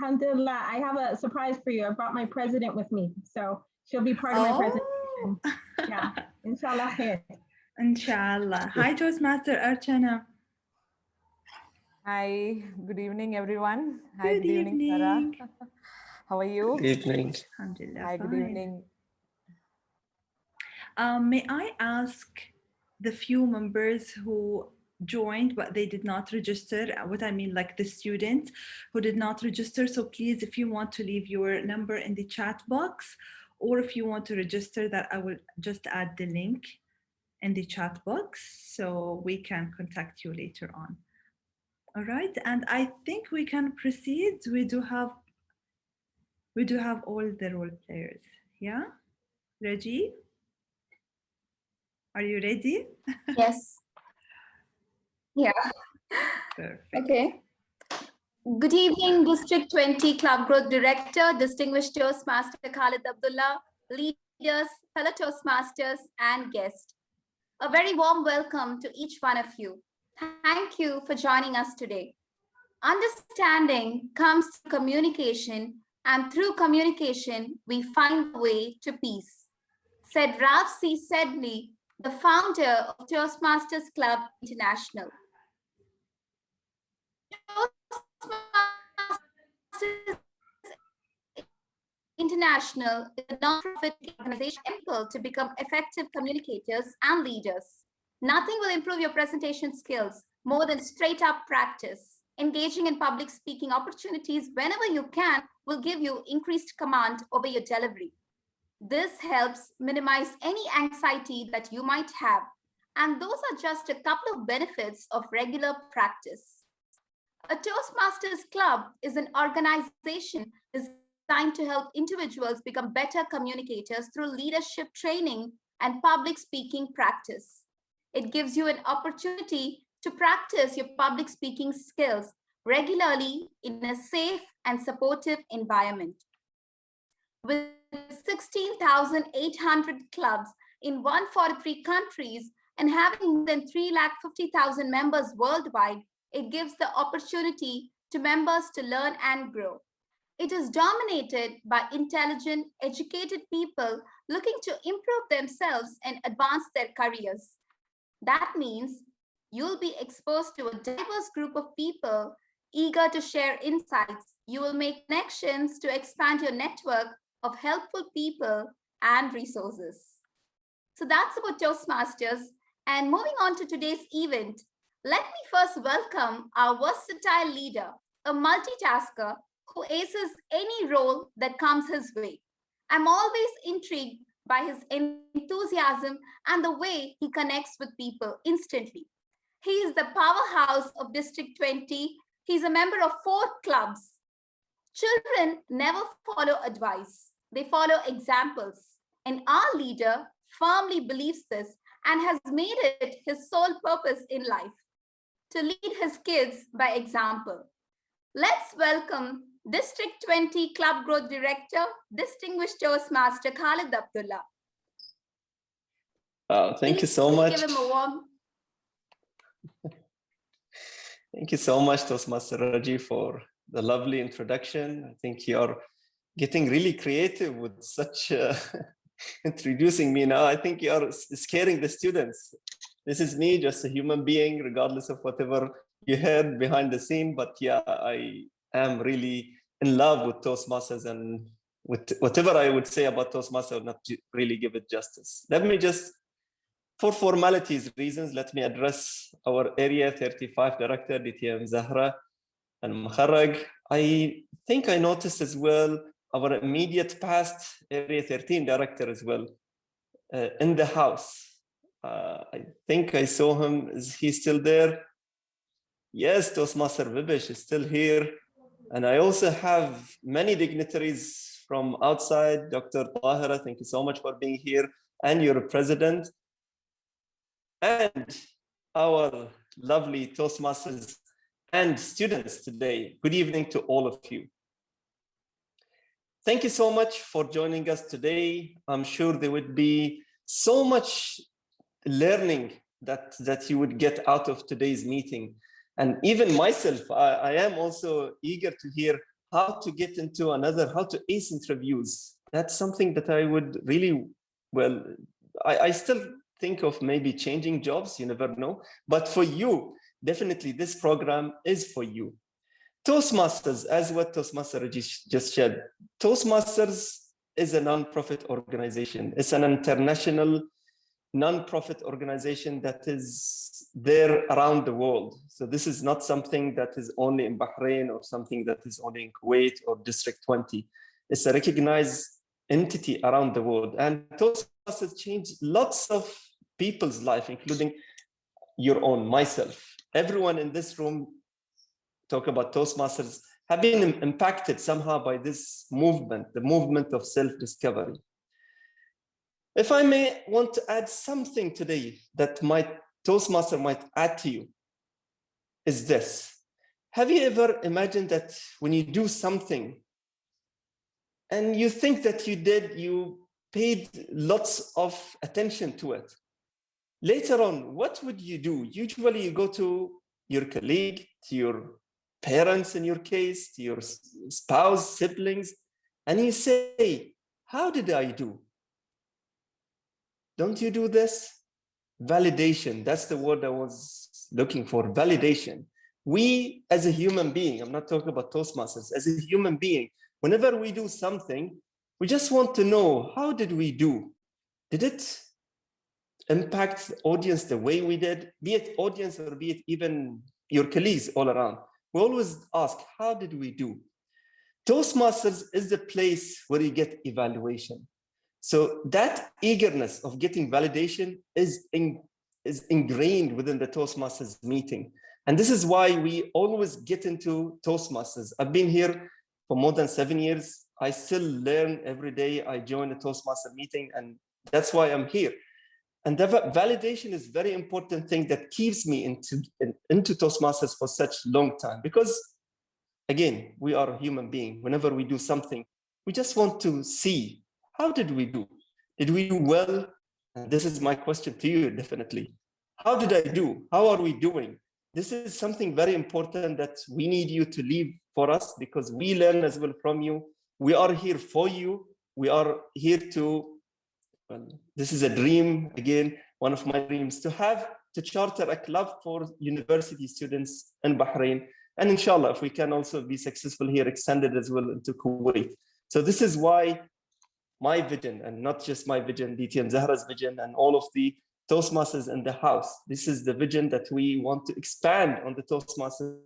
Alhamdulillah, I have a surprise for you. I brought my president with me, so she'll be part of my presentation. Yeah, inshallah khair. Inshallah. Hi, Toastmaster Archana. Hi, good evening, everyone. Hi, Good evening. Sarah. How are you? Good evening. Alhamdulillah, Hi, good fine. evening. May I ask the few members who joined but they did not register, what I mean, like the students who did not register, so please, if you want to leave your number in the chat box, or if you want to register, that I will just add the link in the chat box so we can contact you later on. All right, and I think we can proceed. We do have all the role players. Yeah, Reggie, are you ready? Yes. Yeah. Perfect. Okay. Good evening, District 20 Club Growth Director, Distinguished Toastmaster Khalid Abdullah, leaders, fellow Toastmasters, and guests. A very warm welcome to each one of you. Thank you for joining us today. Understanding comes through communication, and through communication, we find the way to peace, said Ralph C. Sedley, the founder of Toastmasters Club International. Toastmasters International is a non-profit organization able to become effective communicators and leaders. Nothing will improve your presentation skills more than straight-up practice. Engaging in public speaking opportunities whenever you can will give you increased command over your delivery. This helps minimize any anxiety that you might have, and those are just a couple of benefits of regular practice. A Toastmasters Club is an organization designed to help individuals become better communicators through leadership training and public speaking practice. It gives you an opportunity to practice your public speaking skills regularly in a safe and supportive environment. With 16,800 clubs in 143 countries and having more than 350,000 members worldwide, it gives the opportunity to members to learn and grow. It is dominated by intelligent, educated people looking to improve themselves and advance their careers. That means you'll be exposed to a diverse group of people eager to share insights. You will make connections to expand your network of helpful people and resources. So that's about Toastmasters. And moving on to today's event, let me first welcome our versatile leader, a multitasker who aces any role that comes his way. I'm always intrigued by his enthusiasm and the way he connects with people instantly. He is the powerhouse of District 20. He's a member of 4 clubs. Children never follow advice. They follow examples. And our leader firmly believes this and has made it his sole purpose in life, to lead his kids by example. Let's welcome District 20 Club Growth Director, Distinguished Toastmaster Khalid Abdullah. Thank you so much. Give him a warm. Thank you so much, Toastmaster Raji, for the lovely introduction. I think you're getting really creative with such introducing me now. I think you're scaring the students. This is me, just a human being, regardless of whatever you heard behind the scene. But yeah, I am really in love with Toastmasters, and with whatever I would say about Toastmasters, I would not really give it justice. Let me just, for formalities reasons, let me address our Area 35 Director, DTM Zahra and Makharrag. I think I noticed as well our immediate past Area 13 Director as well in the house. I think I saw him. Is he still there? Yes, Toastmaster Vibish is still here. And I also have many dignitaries from outside. Dr. Tahira, thank you so much for being here, and your president. And our lovely Toastmasters and students today. Good evening to all of you. Thank you so much for joining us today. I'm sure there would be so much learning that you would get out of today's meeting. And even myself, I am also eager to hear how to get into another, how to ace interviews. That's something that I would really, well, I still think of maybe changing jobs, you never know. But for you, definitely this program is for you. Toastmasters, as what Toastmaster just shared, Toastmasters is a non-profit organization. It's an international non-profit organization that is there around the world. So this is not something that is only in Bahrain or something that is only in Kuwait or District 20. It's a recognized entity around the world. And Toastmasters changed lots of people's life, including your own, myself. Everyone in this room talk about Toastmasters have been impacted somehow by this movement, the movement of self-discovery. If I may want to add something today that Toastmaster might add to you, is this. Have you ever imagined that when you do something and you think that you paid lots of attention to it, later on, what would you do? Usually you go to your colleague, to your parents in your case, to your spouse, siblings, and you say, how did I do? Don't you do this? Validation, that's the word I was looking for, validation. We, as a human being, I'm not talking about Toastmasters, as a human being, whenever we do something, we just want to know, how did we do? Did it impact the audience the way we did? Be it audience or be it even your colleagues all around. We always ask, how did we do? Toastmasters is the place where you get evaluation. So that eagerness of getting validation is ingrained within the Toastmasters meeting. And this is why we always get into Toastmasters. I've been here for more than 7 years. I still learn every day. I join a Toastmaster meeting, and that's why I'm here. And the validation is a very important thing that keeps me into Toastmasters for such long time. Because again, we are a human being. Whenever we do something, we just want to see, how did we do? Did we do well? And this is my question to you, definitely. How did I do? How are we doing? This is something very important that we need you to leave for us, because we learn as well from you. We are here for you. We are here to, well, this is a dream, again, one of my dreams, to charter a club for university students in Bahrain. And inshallah, if we can also be successful here, extended as well into Kuwait. So this is why my vision, and not just my vision, DTM Zahra's vision, and all of the Toastmasters in the house. This is the vision that we want to expand on the Toastmasters,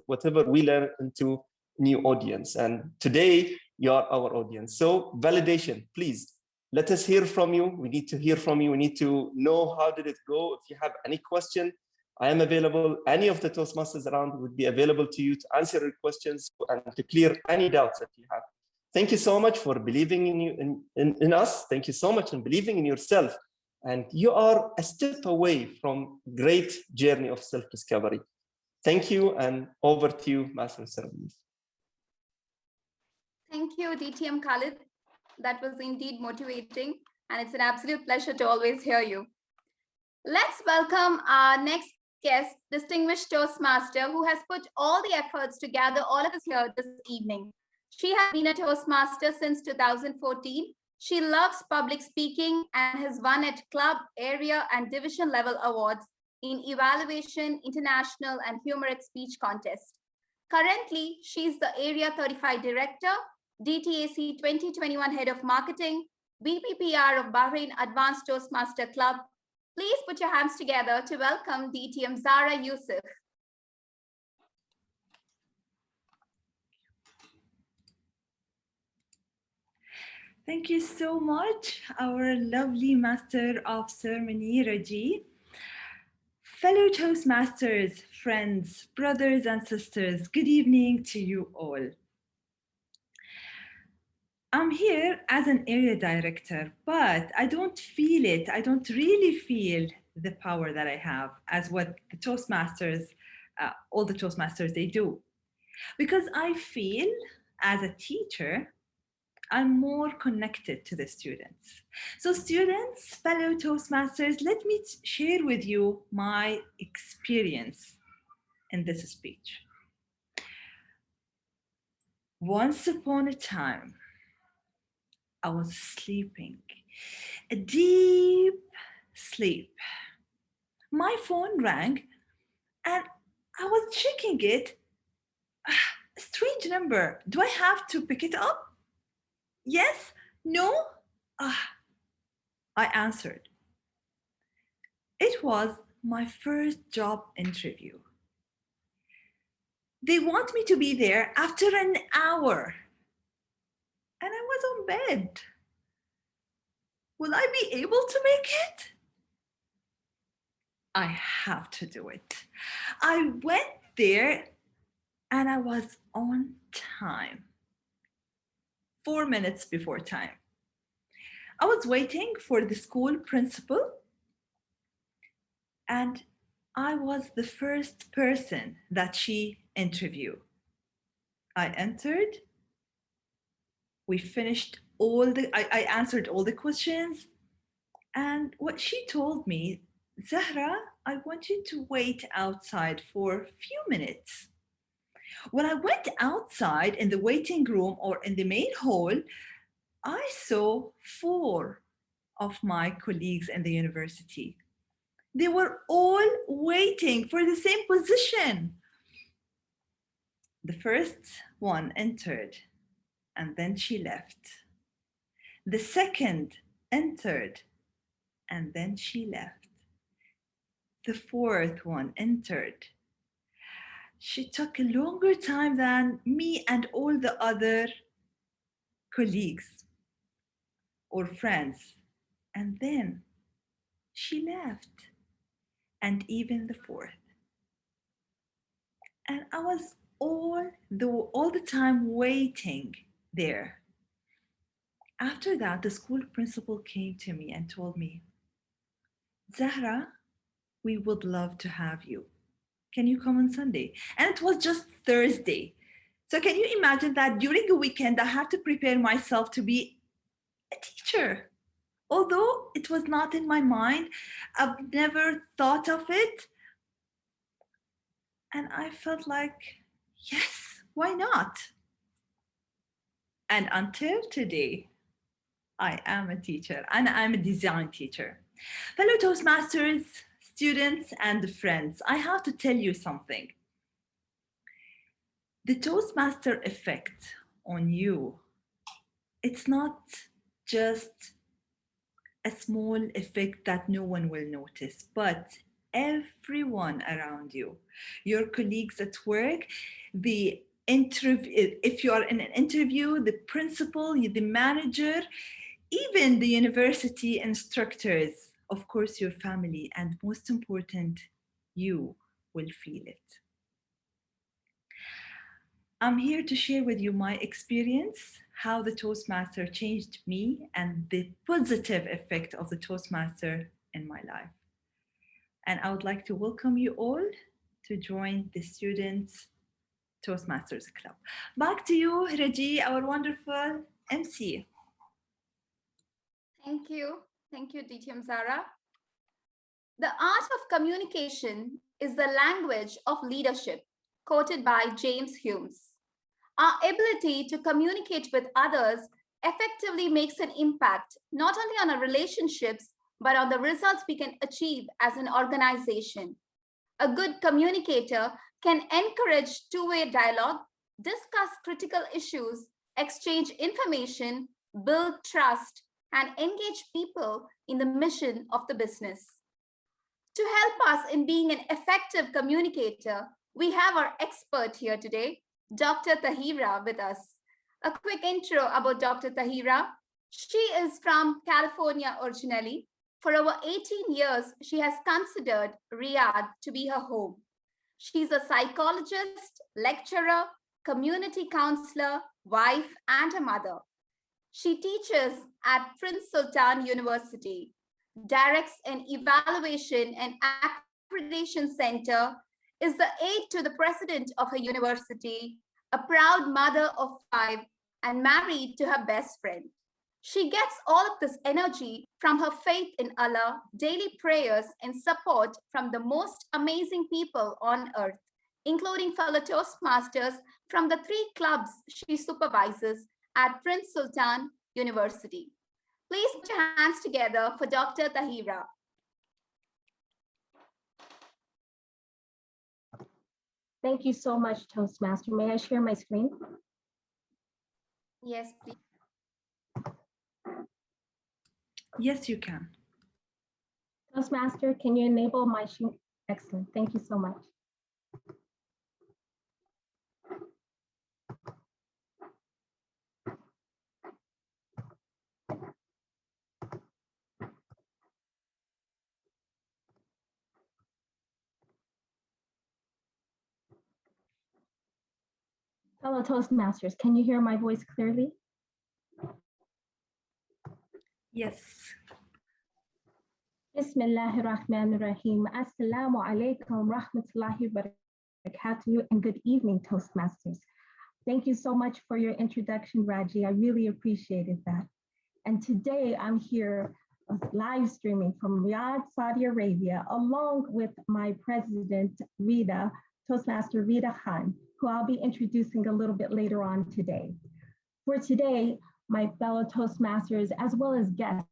whatever we learn, into new audience. And today, you are our audience. So validation, please, let us hear from you. We need to hear from you. We need to know, how did it go? If you have any question, I am available. Any of the Toastmasters around would be available to you to answer your questions and to clear any doubts that you have. Thank you so much for believing in us. Thank you so much in believing in yourself. And you are a step away from great journey of self-discovery. Thank you, and over to you, Master of Ceremonies. Thank you, DTM Khalid. That was indeed motivating, and it's an absolute pleasure to always hear you. Let's welcome our next guest, distinguished Toastmaster, who has put all the efforts to gather all of us here this evening. She has been a Toastmaster since 2014. She loves public speaking and has won at club, area, and division level awards in evaluation, international, and humorous speech contest. Currently, she's the Area 35 Director, DTAC 2021 Head of Marketing, BPPR of Bahrain Advanced Toastmaster Club. Please put your hands together to welcome DTM Zara Yusuf. Thank you so much, our lovely Master of Ceremony, Raji. Fellow Toastmasters, friends, brothers and sisters, good evening to you all. I'm here as an area director, but I don't feel it. I don't really feel the power that I have as what the Toastmasters, all the Toastmasters, they do. Because I feel as a teacher, I'm more connected to the students. So students, fellow Toastmasters, let me share with you my experience in this speech. Once upon a time, I was sleeping, a deep sleep. My phone rang and I was checking it. A strange number. Do I have to pick it up? Yes? No? I answered. It was my first job interview. They want me to be there after an hour. And I was on bed. Will I be able to make it? I have to do it. I went there and I was on time. 4 minutes before time. I was waiting for the school principal and I was the first person that she interviewed. I entered. We finished I answered all the questions. And what she told me, Zahra, I want you to wait outside for a few minutes. When I went outside in the waiting room or in the main hall, I saw 4 of my colleagues in the university. They were all waiting for the same position. The first one entered and then she left. The second entered and then she left. The fourth one entered. She took a longer time than me and all the other colleagues or friends. And then she left. And even the fourth. And I was all the time waiting there. After that, the school principal came to me and told me, Zahra, we would love to have you. Can you come on Sunday? And it was just Thursday. So can you imagine that during a weekend, I had to prepare myself to be a teacher? Although it was not in my mind, I've never thought of it. And I felt like, yes, why not? And until today, I am a teacher and I'm a design teacher. Fellow Toastmasters, students, and friends, I have to tell you something. The Toastmaster effect on you, it's not just a small effect that no one will notice, but everyone around you, your colleagues at work, the interview, if you are in an interview, the principal, the manager, even the university instructors, of course, your family, and most important, you will feel it. I'm here to share with you my experience, how the Toastmaster changed me and the positive effect of the Toastmaster in my life. And I would like to welcome you all to join the Students Toastmasters Club. Back to you, Raji, our wonderful MC. Thank you. Thank you, DTM Zara. The art of communication is the language of leadership, quoted by James Humes. Our ability to communicate with others effectively makes an impact, not only on our relationships, but on the results we can achieve as an organization. A good communicator can encourage two-way dialogue, discuss critical issues, exchange information, build trust, and engage people in the mission of the business. To help us in being an effective communicator, we have our expert here today, Dr. Tahira, with us. A quick intro about Dr. Tahira. She is from California originally. For over 18 years, she has considered Riyadh to be her home. She's a psychologist, lecturer, community counselor, wife, and a mother. She teaches at Prince Sultan University, directs an evaluation and accreditation center, is the aide to the president of her university, a proud mother of 5, and married to her best friend. She gets all of this energy from her faith in Allah, daily prayers, and support from the most amazing people on earth, including fellow Toastmasters from the 3 clubs she supervises at Prince Sultan University. Please put your hands together for Dr. Tahira. Thank you so much, Toastmaster. May I share my screen? Yes, please. Yes, you can. Toastmaster, can you enable my screen? Excellent. Thank you so much. Fellow Toastmasters, can you hear my voice clearly? Yes. Bismillahir Rahmanir Rahim. Assalamu alaikum rahmatullahi wa barakatuh, and good evening, Toastmasters. Thank you so much for your introduction, Raji. I really appreciated that. And today I'm here live streaming from Riyadh, Saudi Arabia, along with my president, Rita, Toastmaster Rita Khan, who I'll be introducing a little bit later on today. For today, my fellow Toastmasters, as well as guests,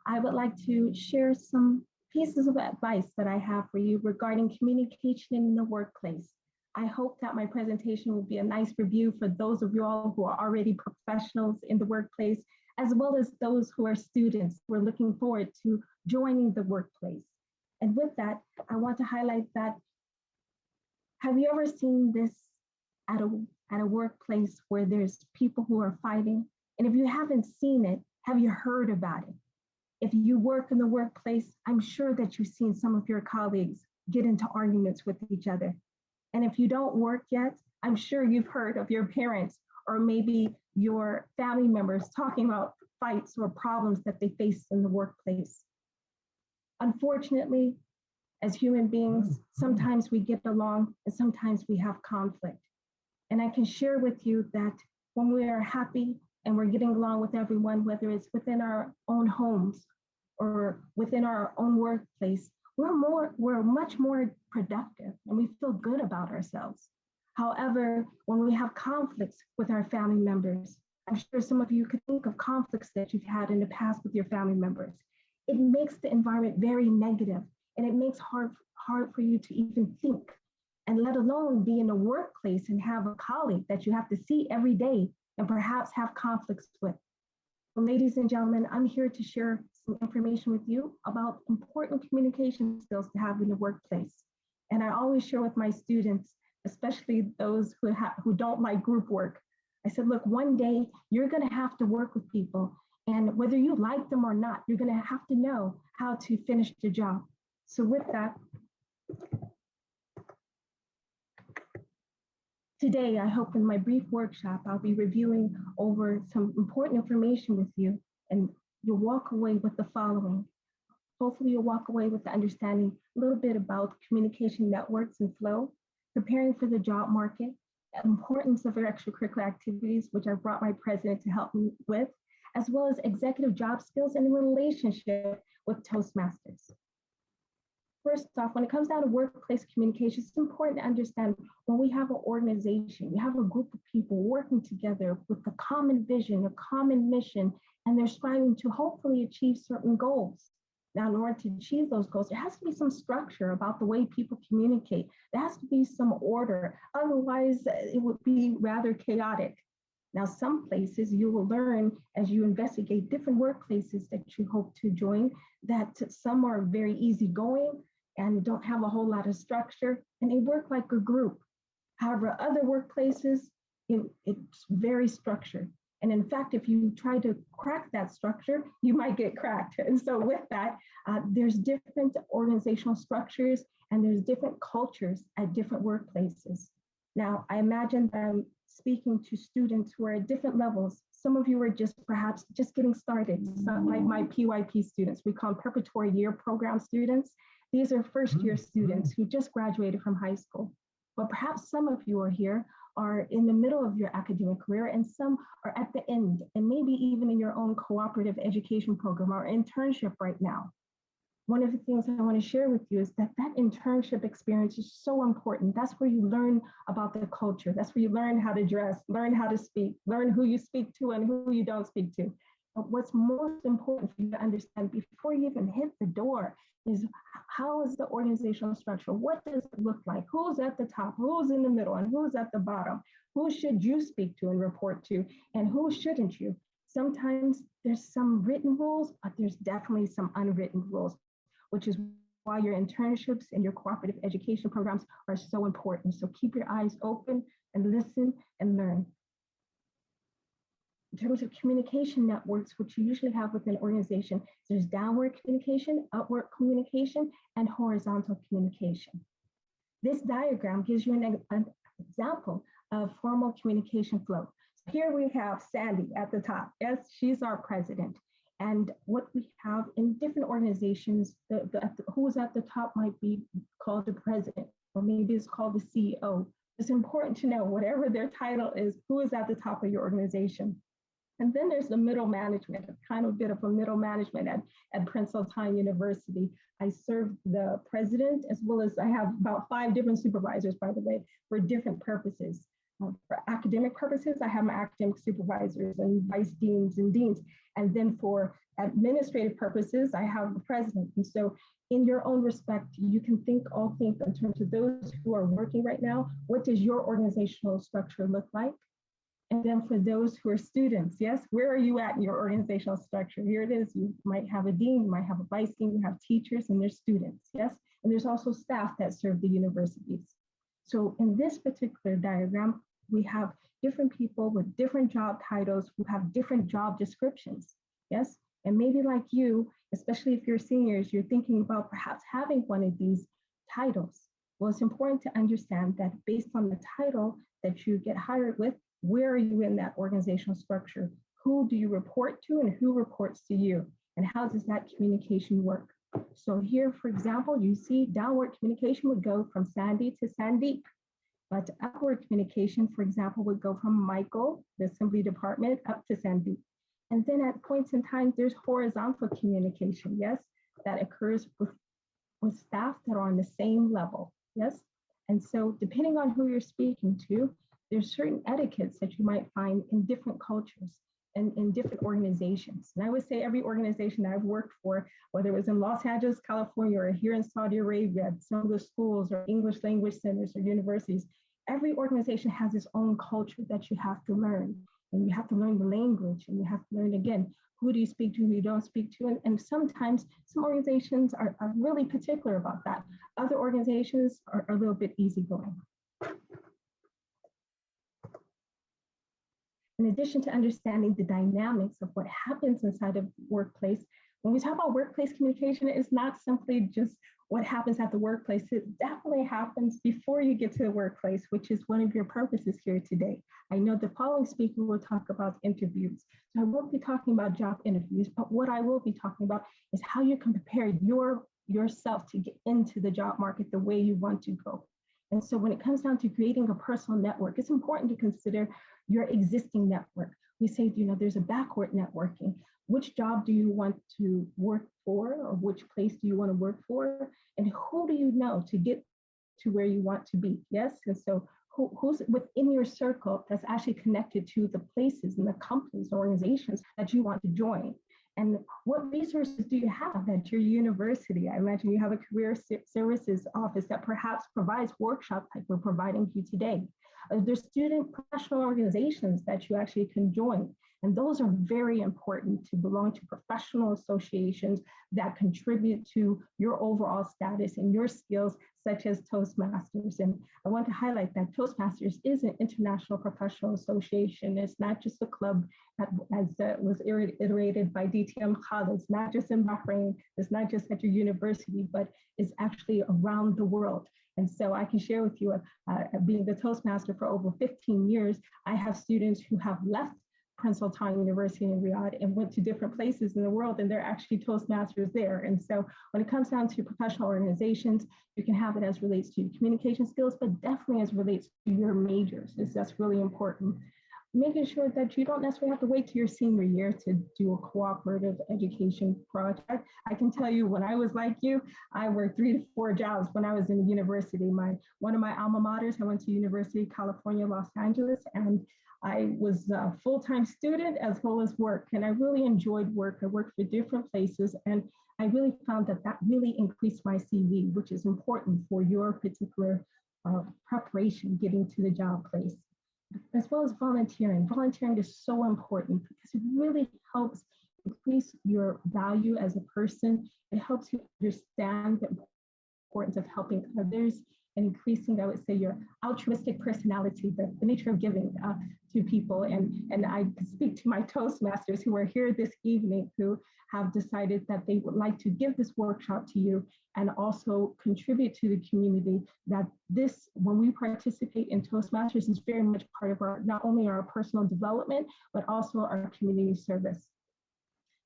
I would like to share some pieces of advice that I have for you regarding communication in the workplace. I hope that my presentation will be a nice review for those of you all who are already professionals in the workplace, as well as those who are students who are looking forward to joining the workplace. And with that, I want to highlight that, have you ever seen this at a workplace where there's people who are fighting? And if you haven't seen it, have you heard about it? If you work in the workplace, I'm sure that you've seen some of your colleagues get into arguments with each other. And if you don't work yet, I'm sure you've heard of your parents or maybe your family members talking about fights or problems that they face in the workplace. Unfortunately, as human beings, sometimes we get along and sometimes we have conflict. And I can share with you that when we are happy and we're getting along with everyone, whether it's within our own homes or within our own workplace, we're much more productive and we feel good about ourselves. However, when we have conflicts with our family members, I'm sure some of you could think of conflicts that you've had in the past with your family members. It makes the environment very negative, and it makes hard for you to even think, and let alone be in a workplace and have a colleague that you have to see every day and perhaps have conflicts with. Well, ladies and gentlemen, I'm here to share some information with you about important communication skills to have in the workplace. And I always share with my students, especially those who don't like group work. I said, look, one day you're going to have to work with people, and whether you like them or not, you're going to have to know how to finish the job. So with that, today, I hope in my brief workshop, I'll be reviewing over some important information with you, and you'll walk away with the following. Hopefully you'll walk away with the understanding a little bit about communication networks and flow, preparing for the job market, the importance of your extracurricular activities, which I brought my president to help me with, as well as executive job skills and relationship with Toastmasters. First off, when it comes down to workplace communication, it's important to understand when we have an organization, we have a group of people working together with a common vision, a common mission, and they're striving to hopefully achieve certain goals. Now, in order to achieve those goals, there has to be some structure about the way people communicate. There has to be some order. Otherwise, it would be rather chaotic. Now, some places you will learn as you investigate different workplaces that you hope to join, that some are very easygoing and don't have a whole lot of structure, and they work like a group. However, other workplaces, it's very structured. And in fact, if you try to crack that structure, you might get cracked. And so with that, there's different organizational structures and there's different cultures at different workplaces. Now, I imagine that I'm speaking to students who are at different levels. Some of you are perhaps just getting started. Some, like my PYP students, we call them preparatory year program students. These are first year students who just graduated from high school. But perhaps some of you are in the middle of your academic career, and some are at the end, and maybe even in your own cooperative education program or internship right now. one of the things I want to share with you is that that internship experience is so important. That's where you learn about the culture. That's where you learn how to dress, learn how to speak, learn who you speak to and who you don't speak to. But what's most important for you to understand before you even hit the door is how is the organizational structure? What does it look like? Who's at the top? Who's in the middle? And who's at the bottom? Who should you speak to and report to? And who shouldn't you? Sometimes there's some written rules, but there's definitely some unwritten rules, which is why your internships and your cooperative education programs are so important. So keep your eyes open and listen and learn. In terms of communication networks, which you usually have within an organization, there's downward communication, upward communication, and horizontal communication. This diagram gives you an example of formal communication flow. So here we have Sandy at the top. Yes, she's our president. And what we have in different organizations, who's at the top might be called the president, or maybe it's called the CEO. It's important to know whatever their title is, who is at the top of your organization. And then there's the middle management, kind of a bit of a middle management at Prince Sultan University. I serve the president, as well as I have about 5 different supervisors, by the way, for different purposes. For academic purposes, I have my academic supervisors and vice deans and deans. And then for administrative purposes, I have the president. And so in your own respect, you can think in terms of those who are working right now, what does your organizational structure look like? And then for those who are students, yes, where are you at in your organizational structure? Here it is. You might have a dean, you might have a vice dean, you have teachers, and there's students, yes? And there's also staff that serve the universities. So in this particular diagram, we have different people with different job titles who have different job descriptions, yes? And maybe like you, especially if you're seniors, you're thinking about perhaps having one of these titles. Well, it's important to understand that based on the title that you get hired with, where are you in that organizational structure? Who do you report to and who reports to you? And how does that communication work? So here, for example, you see downward communication would go from Sandy to Sandeep. But upward communication, for example, would go from Michael, the assembly department, up to Sandeep. And then at points in time, there's horizontal communication, yes, that occurs with staff that are on the same level, yes? And so depending on who you're speaking to, there's certain etiquettes that you might find in different cultures and in different organizations. And I would say every organization that I've worked for, whether it was in Los Angeles, California, or here in Saudi Arabia, some of the schools or English language centers or universities, every organization has its own culture that you have to learn. And you have to learn the language, and you have to learn, again, who do you speak to, who you don't speak to. And sometimes some organizations are really particular about that. Other organizations are a little bit easygoing. In addition to understanding the dynamics of what happens inside of the workplace, when we talk about workplace communication, it's not simply just what happens at the workplace. It definitely happens before you get to the workplace, which is one of your purposes here today. I know the following speaker will talk about interviews. So I won't be talking about job interviews, but what I will be talking about is how you can prepare yourself to get into the job market the way you want to go. And so when it comes down to creating a personal network, it's important to consider your existing network. We say, there's a backward networking. Which job do you want to work for, or which place do you want to work for? And who do you know to get to where you want to be? Yes. And so who's within your circle that's actually connected to the places and the companies, organizations that you want to join? And what resources do you have at your university? I imagine you have a career services office that perhaps provides workshops like we're providing you today. There's student professional organizations that you actually can join. And those are very important to belong to professional associations that contribute to your overall status and your skills, such as Toastmasters. And I want to highlight that Toastmasters is an international professional association. It's not just a club, as was iterated by DTM Khalid. It's not just in Bahrain, it's not just at your university, but it's actually around the world. And so I can share with you, being the Toastmaster for over 15 years, I have students who have left Prince Sultan University in Riyadh and went to different places in the world, and they're actually Toastmasters there. And so when it comes down to professional organizations, you can have it as relates to communication skills, but definitely as relates to your majors. That's really important. making sure that you don't necessarily have to wait to your senior year to do a cooperative education project. I can tell you when I was like you, I worked 3 to 4 jobs when I was in university. One of my alma maters, I went to University of California, Los Angeles, and I was a full-time student as well as work. And I really enjoyed work. I worked for different places, and I really found that that really increased my CV, which is important for your particular preparation getting to the job place, as well as volunteering. Volunteering is so important because it really helps increase your value as a person. It helps you understand the importance of helping others and increasing, I would say, your altruistic personality, the nature of giving to people. And I speak to my Toastmasters who are here this evening who have decided that they would like to give this workshop to you and also contribute to the community, that this, when we participate in Toastmasters, is very much part of our, not only our personal development, but also our community service.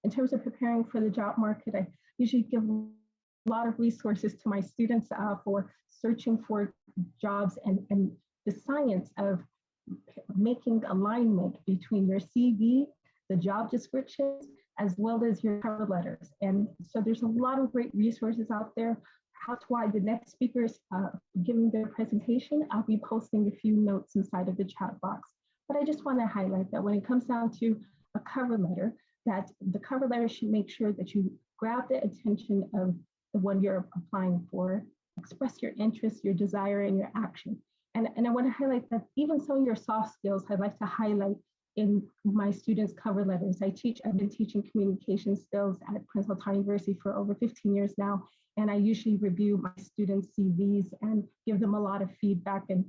In terms of preparing for the job market, I usually give a lot of resources to my students for searching for jobs and the science of making alignment between your CV, the job descriptions, as well as your cover letters. And so there's a lot of great resources out there. That's why the next speakers giving their presentation, I'll be posting a few notes inside of the chat box. But I just want to highlight that when it comes down to a cover letter, that the cover letter should make sure that you grab the attention of the one you're applying for, express your interest, your desire, and your action. And I want to highlight that even some of your soft skills, I'd like to highlight in my students' cover letters. I've been teaching communication skills at Prince Hilltop University for over 15 years now, and I usually review my students' CVs and give them a lot of feedback. And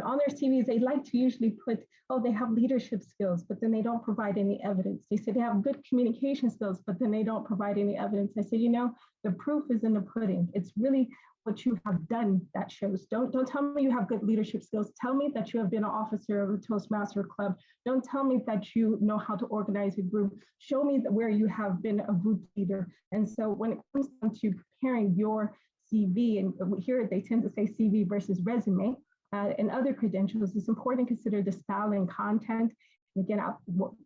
on their CVs, they like to usually put, oh, they have leadership skills, but then they don't provide any evidence. They say they have good communication skills, but then they don't provide any evidence. I say, you know, the proof is in the pudding. It's really what you have done that shows. Don't tell me you have good leadership skills. Tell me that you have been an officer of a Toastmaster club. Don't tell me that you know how to organize a group. Show me where you have been a group leader. And so when it comes down to preparing your CV, and here they tend to say CV versus resume, and other credentials, it's important to consider the style and content. And again,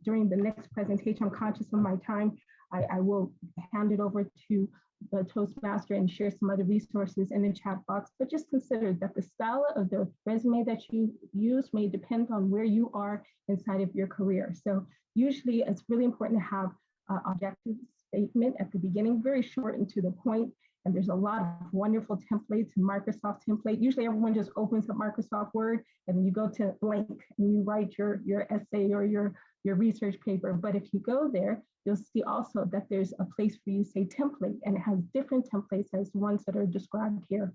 during the next presentation, I'm conscious of my time. I will hand it over to the Toastmaster and share some other resources in the chat box, but just consider that the style of the resume that you use may depend on where you are inside of your career. So usually it's really important to have an objective statement at the beginning, very short and to the point. And there's a lot of wonderful templates in Microsoft template. Usually everyone just opens up Microsoft Word and then you go to blank and you write your essay or your research paper. But if you go there, you'll see also that there's a place for you to say template, and it has different templates as the ones that are described here.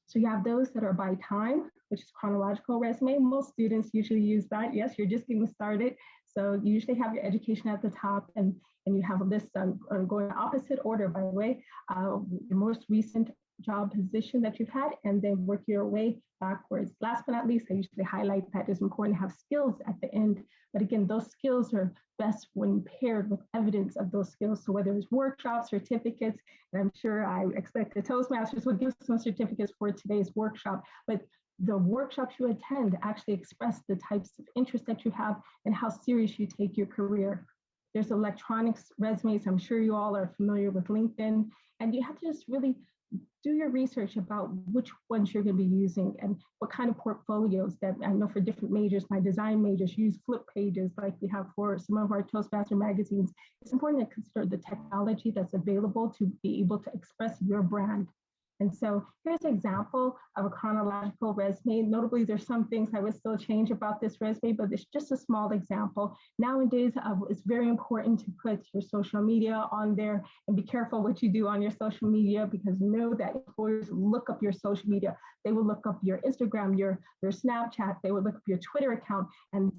So you have those that are by time, which is chronological resume. Most students usually use that. Yes, you're just getting started. So you usually have your education at the top, and you have a list on going opposite order, by the way, the most recent job position that you've had, and then work your way backwards. Last but not least, I usually highlight that it's important to have skills at the end. But again, those skills are best when paired with evidence of those skills. So whether it's workshops, certificates, and I'm sure I expect the Toastmasters will give some certificates for today's workshop, but the workshops you attend actually express the types of interest that you have and how serious you take your career. There's electronics resumes. I'm sure you all are familiar with LinkedIn, and you have to just really do your research about which ones you're going to be using and what kind of portfolios that I know for different majors. My design majors use flip pages like we have for some of our Toastmaster magazines. It's important to consider the technology that's available to be able to express your brand. And so here's an example of a chronological resume. Notably, there's some things I would still change about this resume, but it's just a small example. Nowadays, it's very important to put your social media on there, and be careful what you do on your social media, because know that employers look up your social media. They will look up your Instagram, your Snapchat, they will look up your Twitter account, and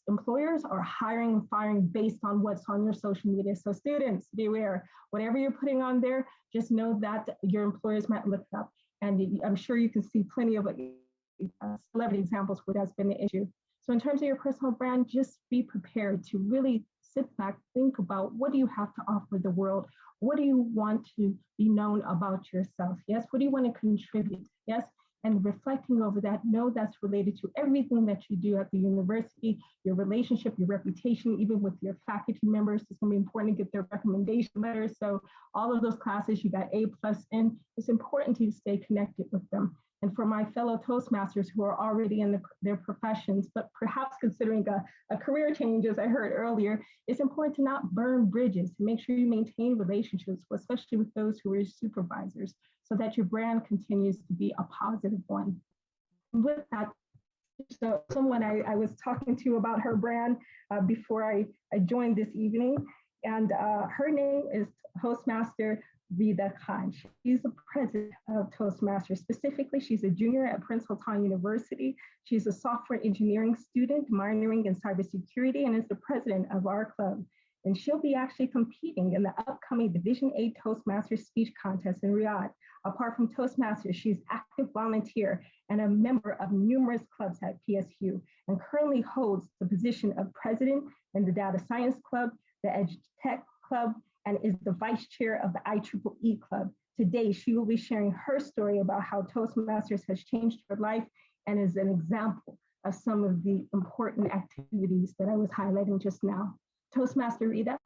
employers are hiring and firing based on what's on your social media. So students, beware. Whatever you're putting on there, just know that your employers might look it up. And I'm sure you can see plenty of celebrity examples where that's been an issue. So in terms of your personal brand, just be prepared to really sit back, think about what do you have to offer the world? What do you want to be known about yourself? Yes, what do you want to contribute? Yes, and reflecting over that, know that's related to everything that you do at the university, your relationship, your reputation, even with your faculty members. It's going to be important to get their recommendation letters. So all of those classes you got A+ in, it's important to stay connected with them. And for my fellow Toastmasters who are already in their professions, but perhaps considering a career change, as I heard earlier, it's important to not burn bridges, to make sure you maintain relationships, especially with those who are your supervisors, so that your brand continues to be a positive one. And with that, so someone I was talking to about her brand before I joined this evening, and her name is Toastmaster Vida Khan. She's the president of Toastmasters. Specifically, she's a junior at Prince Sultan University. She's a software engineering student, minoring in cybersecurity, and is the president of our club. And she'll be actually competing in the upcoming Division 8 Toastmasters speech contest in Riyadh. Apart from Toastmasters, she's active volunteer and a member of numerous clubs at PSU, and currently holds the position of president in the Data Science Club, the Edge Tech Club, and is the vice chair of the IEEE Club. Today, she will be sharing her story about how Toastmasters has changed her life and is an example of some of the important activities that I was highlighting just now. Toastmaster Rida,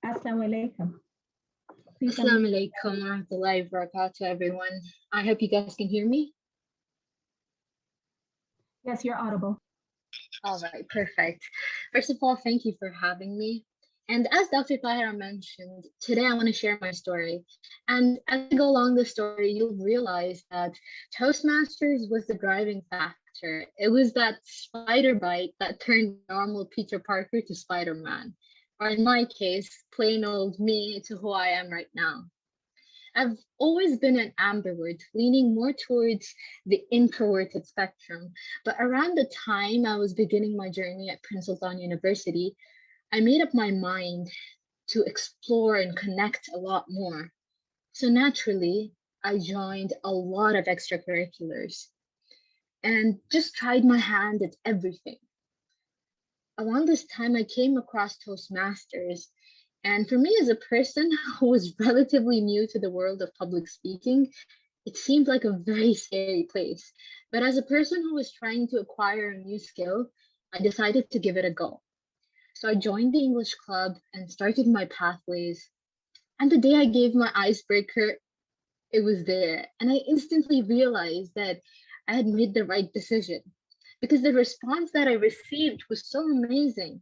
Assalamu alaikum. Assalamu alaikum wa rahmatullahi wa barakatuh, everyone. I hope you guys can hear me. Yes, you're audible. All right, perfect. First of all, thank you for having me. And as Dr. Tahira mentioned, today I want to share my story. And as I go along the story, you'll realize that Toastmasters was the driving factor. It was that spider bite that turned normal Peter Parker to Spider-Man. Or in my case, plain old me to who I am right now. I've always been an ambivert, leaning more towards the introverted spectrum. But around the time I was beginning my journey at Prince Sultan University, I made up my mind to explore and connect a lot more. So naturally, I joined a lot of extracurriculars and just tried my hand at everything. Around this time, I came across Toastmasters. And for me as a person who was relatively new to the world of public speaking, it seemed like a very scary place. But as a person who was trying to acquire a new skill, I decided to give it a go. So I joined the English club and started my pathways. And the day I gave my icebreaker, it was there. And I instantly realized that I had made the right decision because the response that I received was so amazing.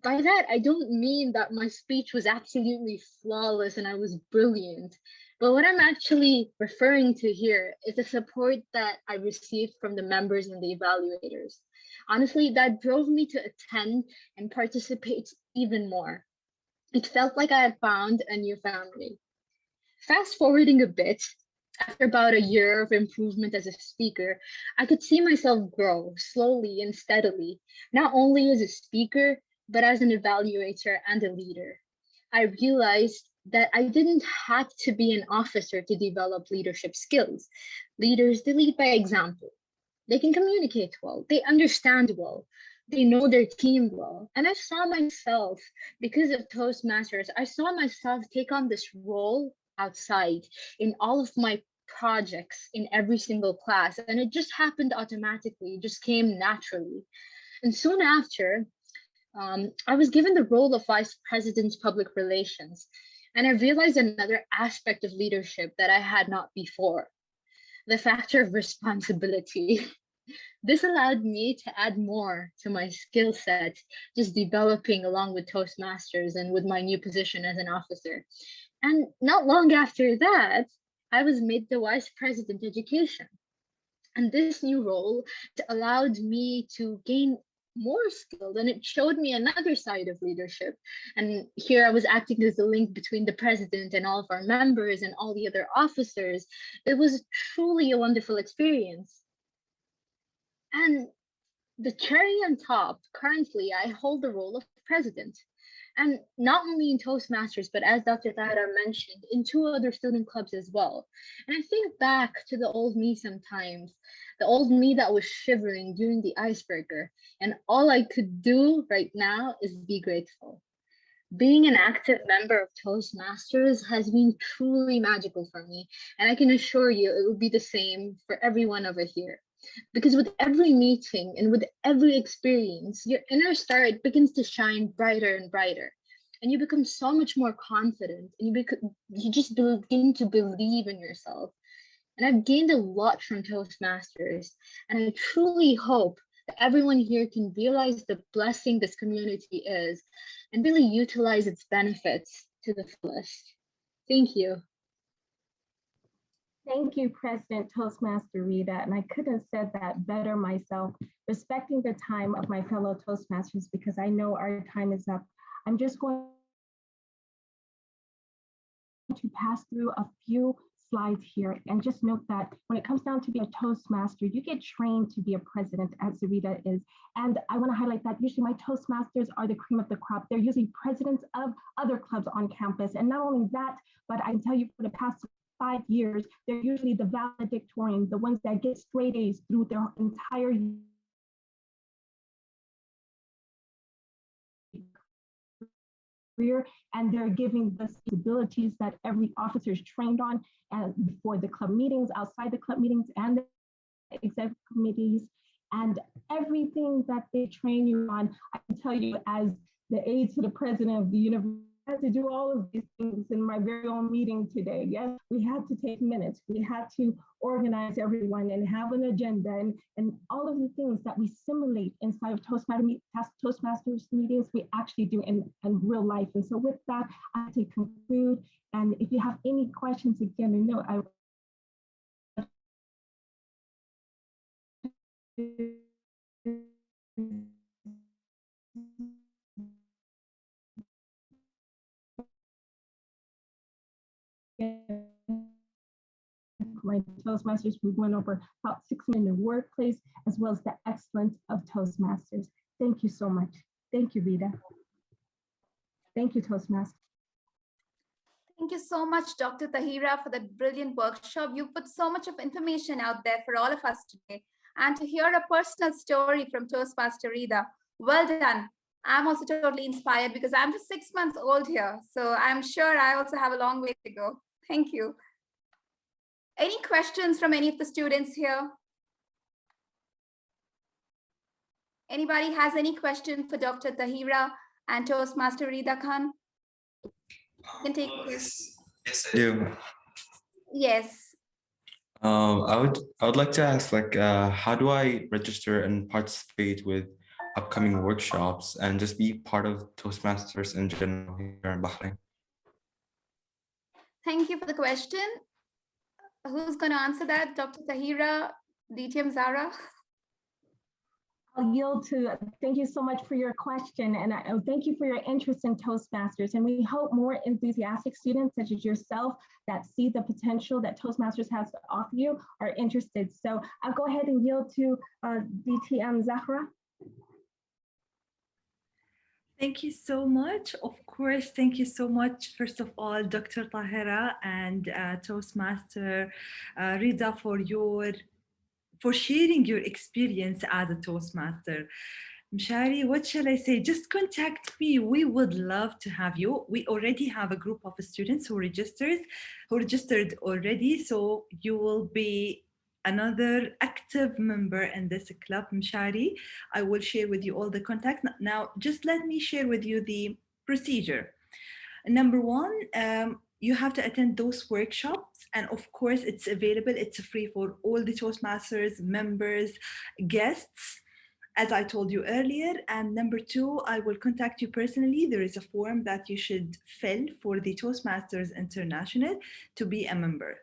By that, I don't mean that my speech was absolutely flawless and I was brilliant. But what I'm actually referring to here is the support that I received from the members and the evaluators. Honestly, that drove me to attend and participate even more. It felt like I had found a new family. Fast forwarding a bit, after about a year of improvement as a speaker, I could see myself grow slowly and steadily, not only as a speaker, but as an evaluator and a leader. I realized that I didn't have to be an officer to develop leadership skills. Leaders, they lead by example. They can communicate well, they understand well, they know their team well. And I saw myself, because of Toastmasters, I saw myself take on this role outside in all of my projects in every single class. And it just happened automatically, it just came naturally. And soon after, I was given the role of Vice President Public Relations. And I realized another aspect of leadership that I had not before, the factor of responsibility. This allowed me to add more to my skill set, just developing along with Toastmasters and with my new position as an officer. And not long after that, I was made the Vice President Education. And this new role allowed me to gain more skilled, and it showed me another side of leadership. And here I was acting as the link between the president and all of our members and all the other officers. It was truly a wonderful experience. And the cherry on top, currently I hold the role of president. And not only in Toastmasters, but as Dr. Tahira mentioned, in 2 other student clubs as well. And I think back to the old me sometimes, the old me that was shivering during the icebreaker. And all I could do right now is be grateful. Being an active member of Toastmasters has been truly magical for me, and I can assure you it will be the same for everyone over here. Because with every meeting and with every experience, your inner star it begins to shine brighter and brighter. And you become so much more confident and you just begin to believe in yourself. And I've gained a lot from Toastmasters. And I truly hope that everyone here can realize the blessing this community is and really utilize its benefits to the fullest. Thank you. Thank you, President Toastmaster Rita. And I couldn't have said that better myself, respecting the time of my fellow Toastmasters because I know our time is up. I'm just going to pass through a few slides here and just note that when it comes down to be a Toastmaster, you get trained to be a president as Rita is. And I want to highlight that usually my Toastmasters are the cream of the crop. They're usually presidents of other clubs on campus. And not only that, but I can tell you for the past 5 years, they're usually the valedictorian, the ones that get straight A's through their entire career, and they're giving the abilities that every officer is trained on and before the club meetings, outside the club meetings, and the executive committees, and everything that they train you on. I can tell you as the aide to the president of the university, I had to do all of these things in my very own meeting today. Yes, we had to take minutes. We had to organize everyone and have an agenda and all of the things that we simulate inside of Toastmasters meetings, we actually do in real life. And so with that, I have to conclude. And if you have any questions, again, I know I my Toastmasters, we went over about 6 minutes in the workplace, as well as the excellence of Toastmasters. Thank you so much. Thank you, Rita. Thank you, Toastmasters. Thank you so much, Dr. Tahira, for that brilliant workshop. You put so much of information out there for all of us today. And to hear a personal story from Toastmaster Rita, well done. I'm also totally inspired because I'm just 6 months old here. So I'm sure I also have a long way to go. Thank you. Any questions from any of the students here? Anybody has any question for Dr. Tahira and Toastmaster Rida Khan? You can take Yes, I do. Yes. I would like to ask, like, how do I register and participate with upcoming workshops and just be part of Toastmasters in general here in Bahrain? Thank you for the question. Who's going to answer that? Dr. Tahira, DTM Zara? I'll yield to, thank you so much for your question. And thank you for your interest in Toastmasters. And we hope more enthusiastic students such as yourself that see the potential that Toastmasters has to offer you are interested. So I'll go ahead and yield to DTM Zahra. Thank you so much. Of course, thank you so much, first of all, Dr. Tahira and Toastmaster Rida for sharing your experience as a Toastmaster. Mshari, what shall I say? Just contact me. We would love to have you. We already have a group of students who registered already. So you will be another active member in this club, Mshari. I will share with you all the contacts. Now, just let me share with you the procedure. Number one, you have to attend those workshops. And of course, it's available. It's free for all the Toastmasters, members, guests, as I told you earlier. And number two, I will contact you personally. There is a form that you should fill for the Toastmasters International to be a member.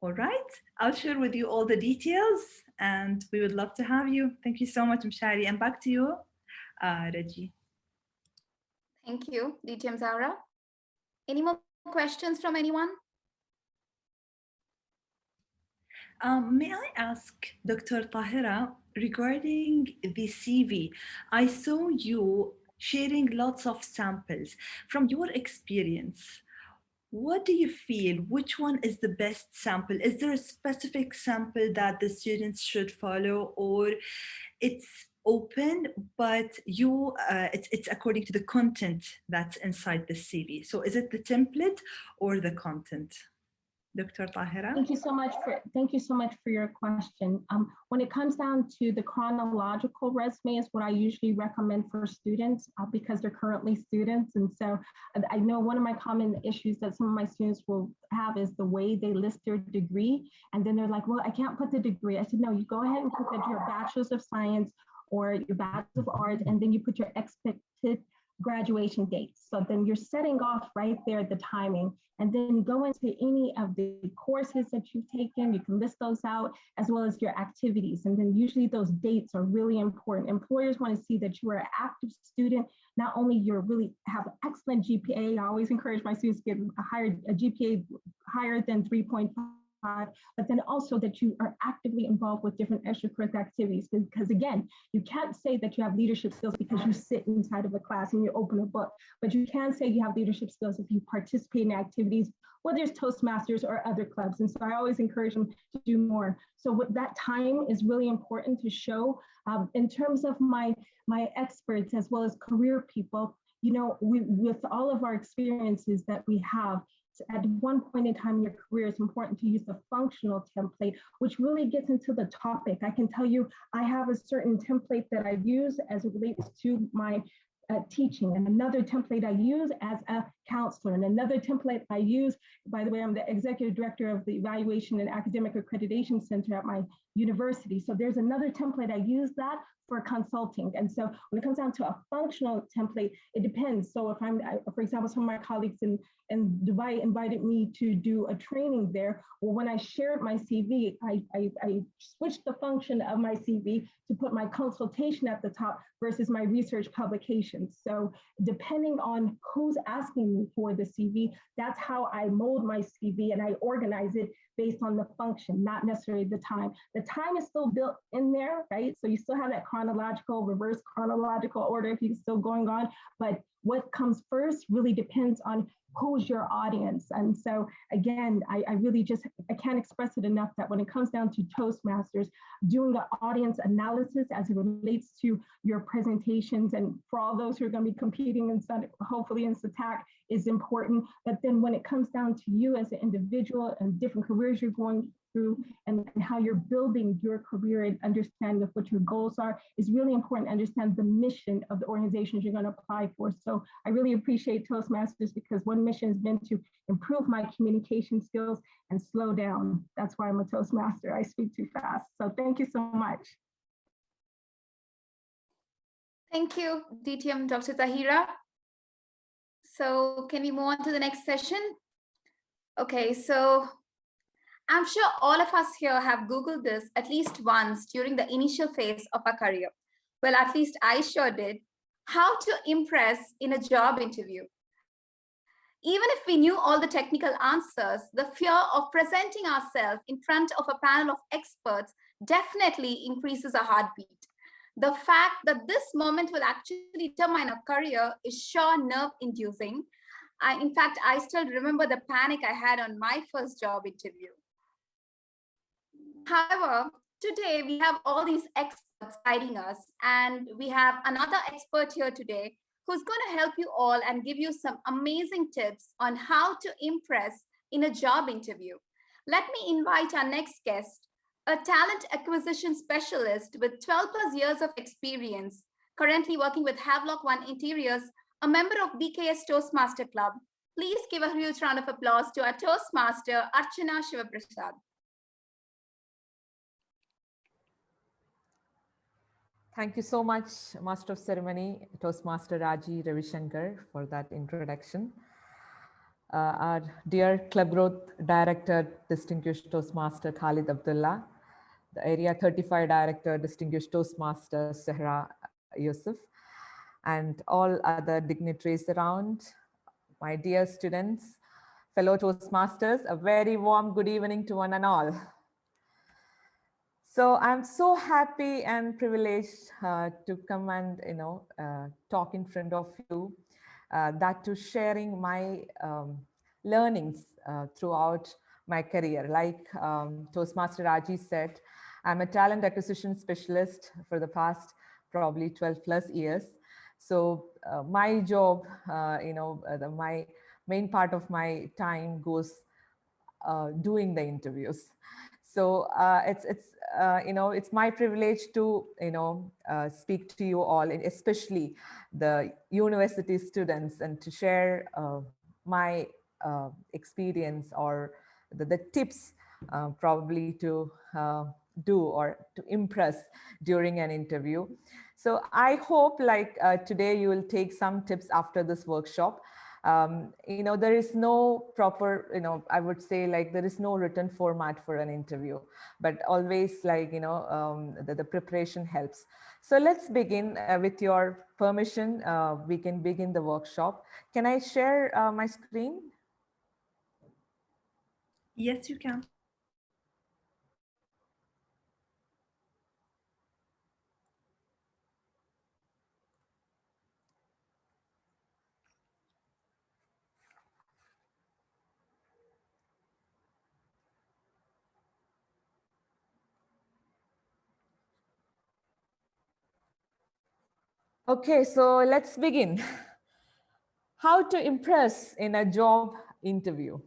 All right, I'll share with you all the details and we would love to have you. Thank you so much, Mshari. And back to you, Reggie. Thank you, DTM Zara. Any more questions from anyone? May I ask Dr. Tahira regarding the CV? I saw you sharing lots of samples. From your experience, what do you feel? Which one is the best sample? Is there a specific sample that the students should follow, or open, but it's according to the content that's inside the CV. So is it the template or the content? Dr. Tahira? Thank you so much for your question. When it comes down to the chronological resume is what I usually recommend for students because they're currently students. And so I know one of my common issues that some of my students will have is the way they list their degree. And then they're like, well, I can't put the degree. I said, no, you go ahead and put that your bachelor's of science or your bachelor's of arts, and then you put your expected graduation dates. So then you're setting off right there the timing, and then go into any of the courses that you've taken. You can list those out as well as your activities. And then usually those dates are really important. Employers want to see that you are an active student. Not only you're really have an excellent GPA. I always encourage my students to get a GPA higher than 3.5. But then also that you are actively involved with different extracurricular activities. Because again, you can't say that you have leadership skills because you sit inside of a class and you open a book, but you can say you have leadership skills if you participate in activities, whether it's Toastmasters or other clubs. And so I always encourage them to do more. So what that time is really important to show. In terms of my experts as well as career people, you know, with all of our experiences that we have, at one point in time in your career, it's important to use the functional template, which really gets into the topic. I can tell you, I have a certain template that I use as it relates to my teaching, and another template I use as a counselor, and another template I use, by the way, I'm the executive director of the Evaluation and Academic Accreditation Center at my university. So there's another template I use that for consulting. And so when it comes down to a functional template, it depends. So if for example, some of my colleagues in Dubai invited me to do a training there. Well, when I shared my CV, I switched the function of my CV to put my consultation at the top versus my research publications. So depending on who's asking me for the CV, that's how I mold my CV and I organize it based on the function, not necessarily the time. The time is still built in there, right? So you still have that reverse chronological order if you're still going on, but what comes first really depends on who's your audience. And so again, I really I can't express it enough that when it comes down to Toastmasters, doing the audience analysis as it relates to your presentations, and for all those who are going to be competing in hopefully in SATAC, is important. But then when it comes down to you as an individual and different careers you're going through and how you're building your career and understanding of what your goals are, is really important to understand the mission of the organizations you're going to apply for. So I really appreciate Toastmasters because one mission has been to improve my communication skills and slow down. That's why I'm a Toastmaster. I speak too fast. So thank you so much. Thank you, DTM Dr. Tahira. So can we move on to the next session? Okay, so I'm sure all of us here have Googled this at least once during the initial phase of our career. Well, at least I sure did. How to impress in a job interview. Even if we knew all the technical answers, the fear of presenting ourselves in front of a panel of experts definitely increases our heartbeat. The fact that this moment will actually determine a career is sure nerve-inducing. In fact, I still remember the panic I had on my first job interview. However, today we have all these experts guiding us, and we have another expert here today who's going to help you all and give you some amazing tips on how to impress in a job interview. Let me invite our next guest, a talent acquisition specialist with 12+ years of experience, currently working with Havelock One Interiors, a member of BKS Toastmaster Club. Please give a huge round of applause to our Toastmaster, Archana Shivaprasad. Thank you so much, Master of Ceremony, Toastmaster Raji Ravishankar, for that introduction. Our dear Club Growth Director, Distinguished Toastmaster Khalid Abdullah, the Area 35 Director, Distinguished Toastmaster Sehra Yusuf, and all other dignitaries around, my dear students, fellow Toastmasters, a very warm good evening to one and all. So I'm so happy and privileged to come and talk in front of you, that to sharing my learnings throughout my career. Like Toastmaster Raji said, I'm a talent acquisition specialist for the past probably 12 plus years. So my job, my main part of my time goes doing the interviews. So it's my privilege to speak to you all, and especially the university students, and to share my experience or the tips probably to do or to impress during an interview. So I hope like today you will take some tips after this workshop. There is no proper, I would say like there is no written format for an interview, but always like, the preparation helps. So let's begin with your permission. We can begin the workshop. Can I share my screen? Yes, you can. Okay, so let's begin. How to impress in a job interview.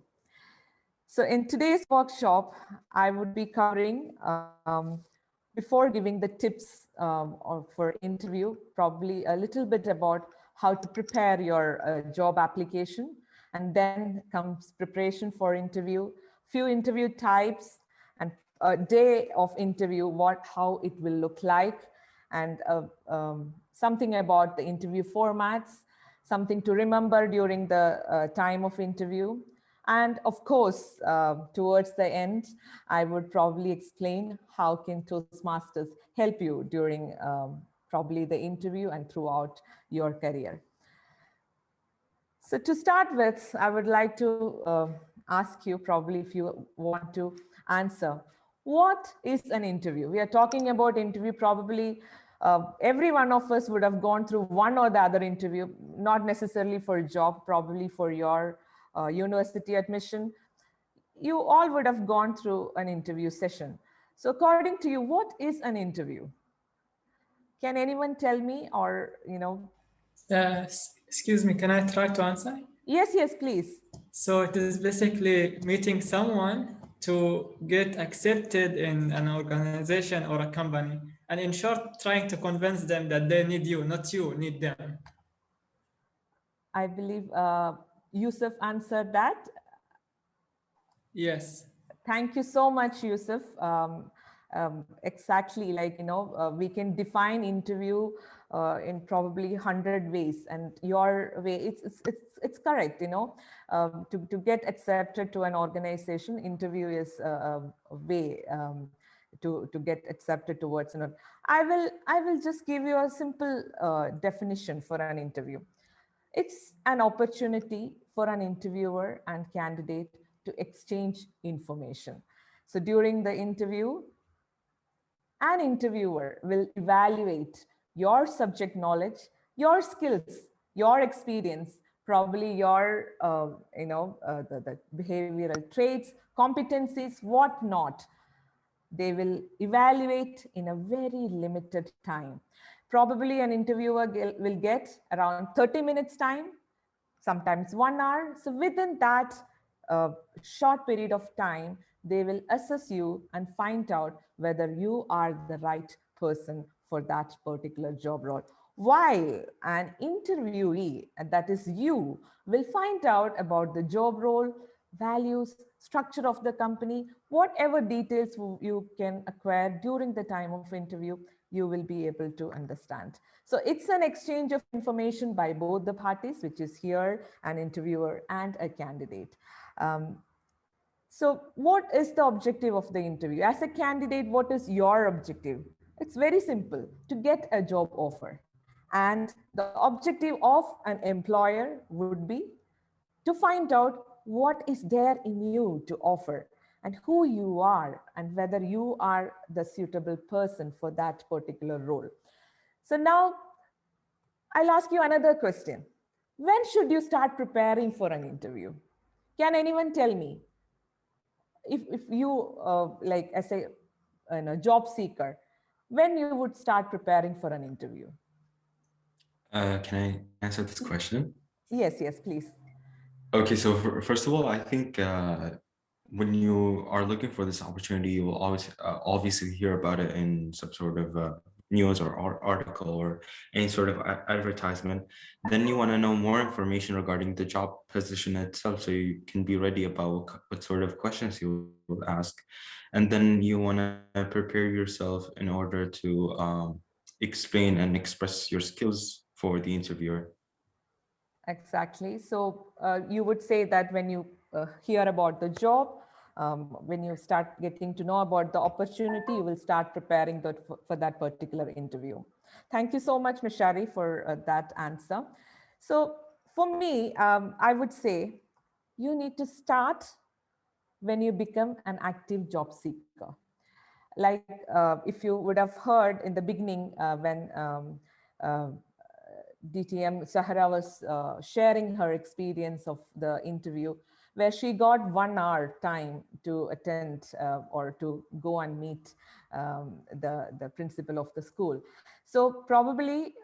So in today's workshop, I would be covering, before giving the tips for interview, probably a little bit about how to prepare your job application. And then comes preparation for interview, few interview types, and a day of interview, how it will look like, and something about the interview formats, something to remember during the time of interview. And of course, towards the end, I would probably explain how can Toastmasters help you during probably the interview and throughout your career. So to start with, I would like to ask you, probably if you want to answer, what is an interview? We are talking about interview. Probably every one of us would have gone through one or the other interview, not necessarily for a job, probably for your university admission. You all would have gone through an interview session. So according to you, what is an interview? Can anyone tell me, or, Excuse me, can I try to answer? Yes, please. So it is basically meeting someone to get accepted in an organization or a company. And in short, trying to convince them that they need you, not you need them. I believe Yusuf answered that. Yes. Thank you so much, Yusuf. Exactly, like, we can define interview in probably 100 ways, and your way, it's correct, to get accepted to an organization, interview is a way to get accepted towards an. I will just give you a simple definition for an interview. It's an opportunity for an interviewer and candidate to exchange information. So during the interview, an interviewer will evaluate your subject knowledge, your skills, your experience, probably your, the behavioral traits, competencies, whatnot. They will evaluate in a very limited time. Probably an interviewer will get around 30 minutes time, sometimes 1 hour. So within that short period of time, they will assess you and find out whether you are the right person for that particular job role. While an interviewee, and that is you, will find out about the job role, values, structure of the company, whatever details you can acquire during the time of interview, you will be able to understand. So it's an exchange of information by both the parties, which is here an interviewer and a candidate. So what is the objective of the interview? As a candidate, what is your objective? It's very simple, to get a job offer. And the objective of an employer would be to find out what is there in you to offer and who you are and whether you are the suitable person for that particular role. So now I'll ask you another question. When should you start preparing for an interview? Can anyone tell me? If you, like as a job seeker, when you would start preparing for an interview? Can I answer this question? Yes, yes, please. Okay, so first of all, I think when you are looking for this opportunity, you will always obviously hear about it in some sort of news or article or any sort of advertisement. Then you want to know more information regarding the job position itself, so you can be ready about what sort of questions you will ask. And then you want to prepare yourself in order to explain and express your skills for the interviewer. Exactly. So you would say that when you hear about the job, when you start getting to know about the opportunity, you will start preparing that for that particular interview. Thank you so much, Mishari, for that answer. So for me, I would say you need to start when you become an active job seeker. Like if you would have heard in the beginning when uh, DTM Sahara was sharing her experience of the interview, where she got 1 hour time to attend or to go and meet the principal of the school. So probably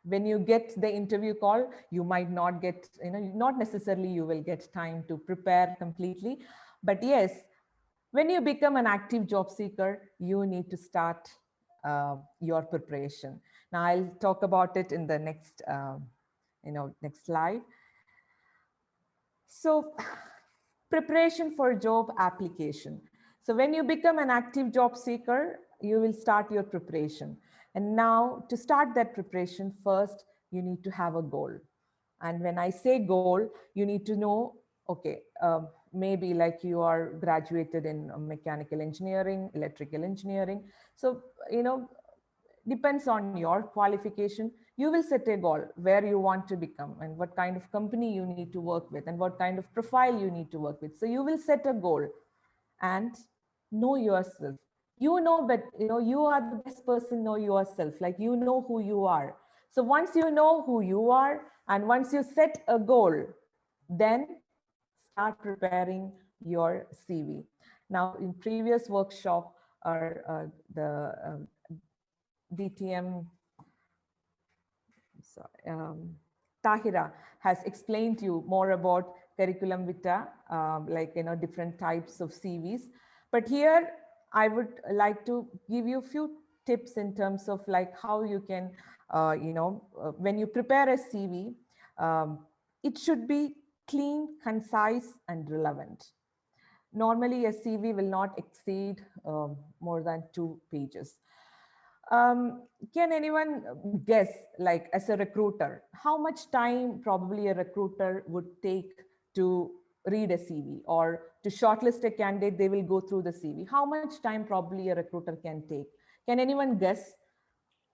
when you get the interview call, you might not get, not necessarily you will get time to prepare completely. But yes, when you become an active job seeker, you need to start your preparation. Now I'll talk about it in the next, next slide. So preparation for job application. So when you become an active job seeker, you will start your preparation. And now to start that preparation, first, you need to have a goal. And when I say goal, you need to know, okay, maybe like you are graduated in mechanical engineering, electrical engineering. So, depends on your qualification. You will set a goal where you want to become and what kind of company you need to work with and what kind of profile you need to work with. So you will set a goal and know yourself. You know, but you are the best person, know yourself, like you know who you are. So once you know who you are and once you set a goal, then start preparing your CV. Now in previous workshop, or the DTM, sorry, Tahira has explained to you more about curriculum vitae, like different types of CVs. But here I would like to give you a few tips in terms of like how you can, when you prepare a CV, it should be clean, concise, and relevant. Normally, a CV will not exceed more than 2 pages. Can anyone guess, like as a recruiter, how much time probably a recruiter would take to read a CV or to shortlist a candidate? They will go through the CV. How much time probably a recruiter can take? Can anyone guess?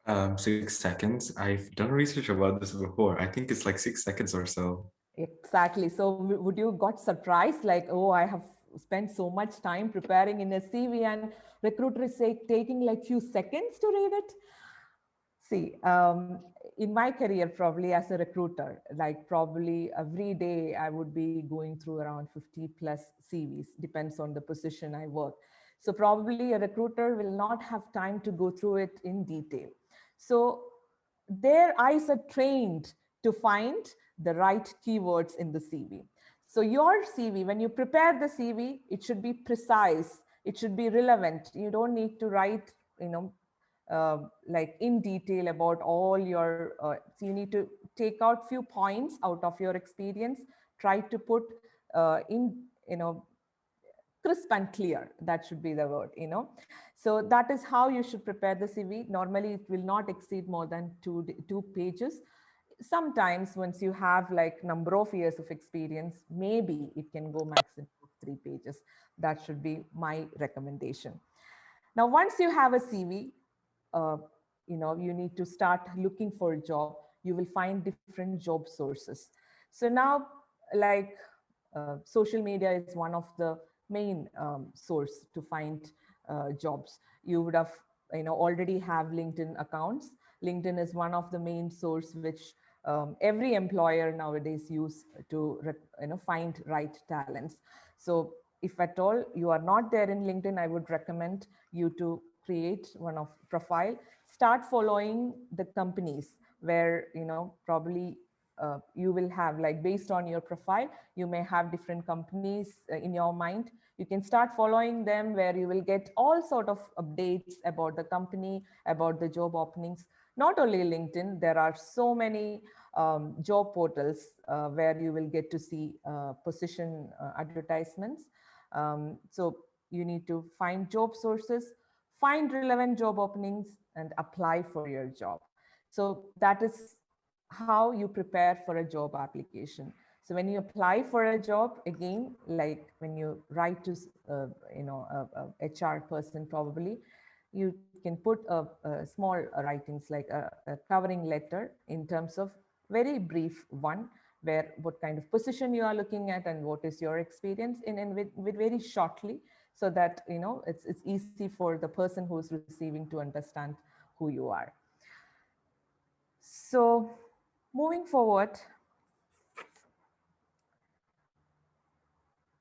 6 seconds. I've done research about this before. I think it's like 6 seconds or so. Exactly. So would you got surprised like, oh, I have spent so much time preparing in a CV and recruiter is taking like few seconds to read it? See, in my career, probably as a recruiter, like probably every day I would be going through around 50 plus CVs, depends on the position I work. So probably a recruiter will not have time to go through it in detail. So their eyes are trained to find the right keywords in the CV. So your CV, when you prepare the CV, it should be precise, it should be relevant. You don't need to write, like in detail about all your, so you need to take out few points out of your experience, try to put in, crisp and clear. That should be the word, So that is how you should prepare the CV. Normally, it will not exceed more than two pages. Sometimes once you have like number of years of experience, maybe it can go maximum 3 pages. That should be my recommendation. Now, once you have a CV, you need to start looking for a job. You will find different job sources. So now, like social media is one of the main source to find jobs. You would have, already have LinkedIn accounts. LinkedIn is one of the main source which every employer nowadays use to, find right talents. So if at all you are not there in LinkedIn, I would recommend you to create one of profile, start following the companies where, probably you will have, like, based on your profile, you may have different companies in your mind. You can start following them, where you will get all sort of updates about the company, about the job openings. Not only LinkedIn, there are so many job portals where you will get to see position advertisements. So you need to find job sources, find relevant job openings, and apply for your job. So that is how you prepare for a job application. So when you apply for a job, again, like when you write to a HR person, probably you can put a small writings, like a covering letter, in terms of very brief one, where what kind of position you are looking at and what is your experience in with very shortly, so that it's easy for the person who's receiving to understand who you are. So moving forward,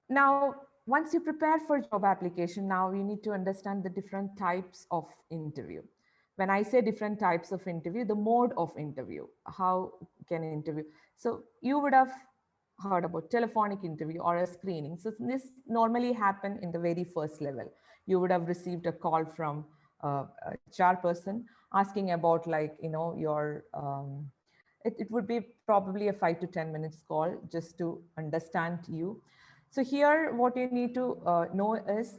now once you prepare for job application, now you need to understand the different types of interview. When I say different types of interview, the mode of interview, how can interview. So you would have heard about telephonic interview or a screening. So this normally happen in the very first level. You would have received a call from a HR person asking about, like, your it would be probably a 5 to 10 minutes call just to understand you. So here what you need to know is,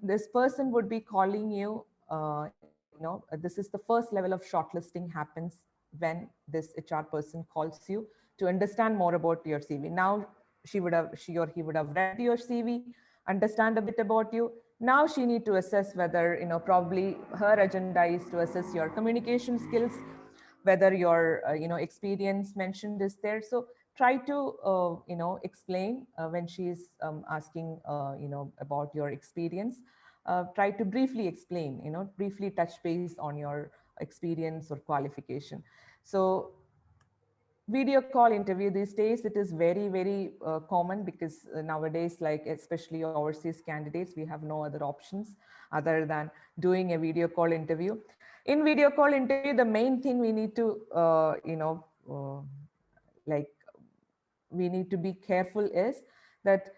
this person would be calling you, this is the first level of shortlisting happens when this HR person calls you to understand more about your CV. Now she or he would have read your CV, understand a bit about you. Now she need to assess whether, probably her agenda is to assess your communication skills, whether your, experience mentioned is there. So try to, explain when she's asking, about your experience. Try to briefly explain, briefly touch base on your experience or qualification. So video call interview these days, it is very, very common, because nowadays, like especially overseas candidates, we have no other options other than doing a video call interview. In video call interview, the main thing we need to, like, we need to be careful is that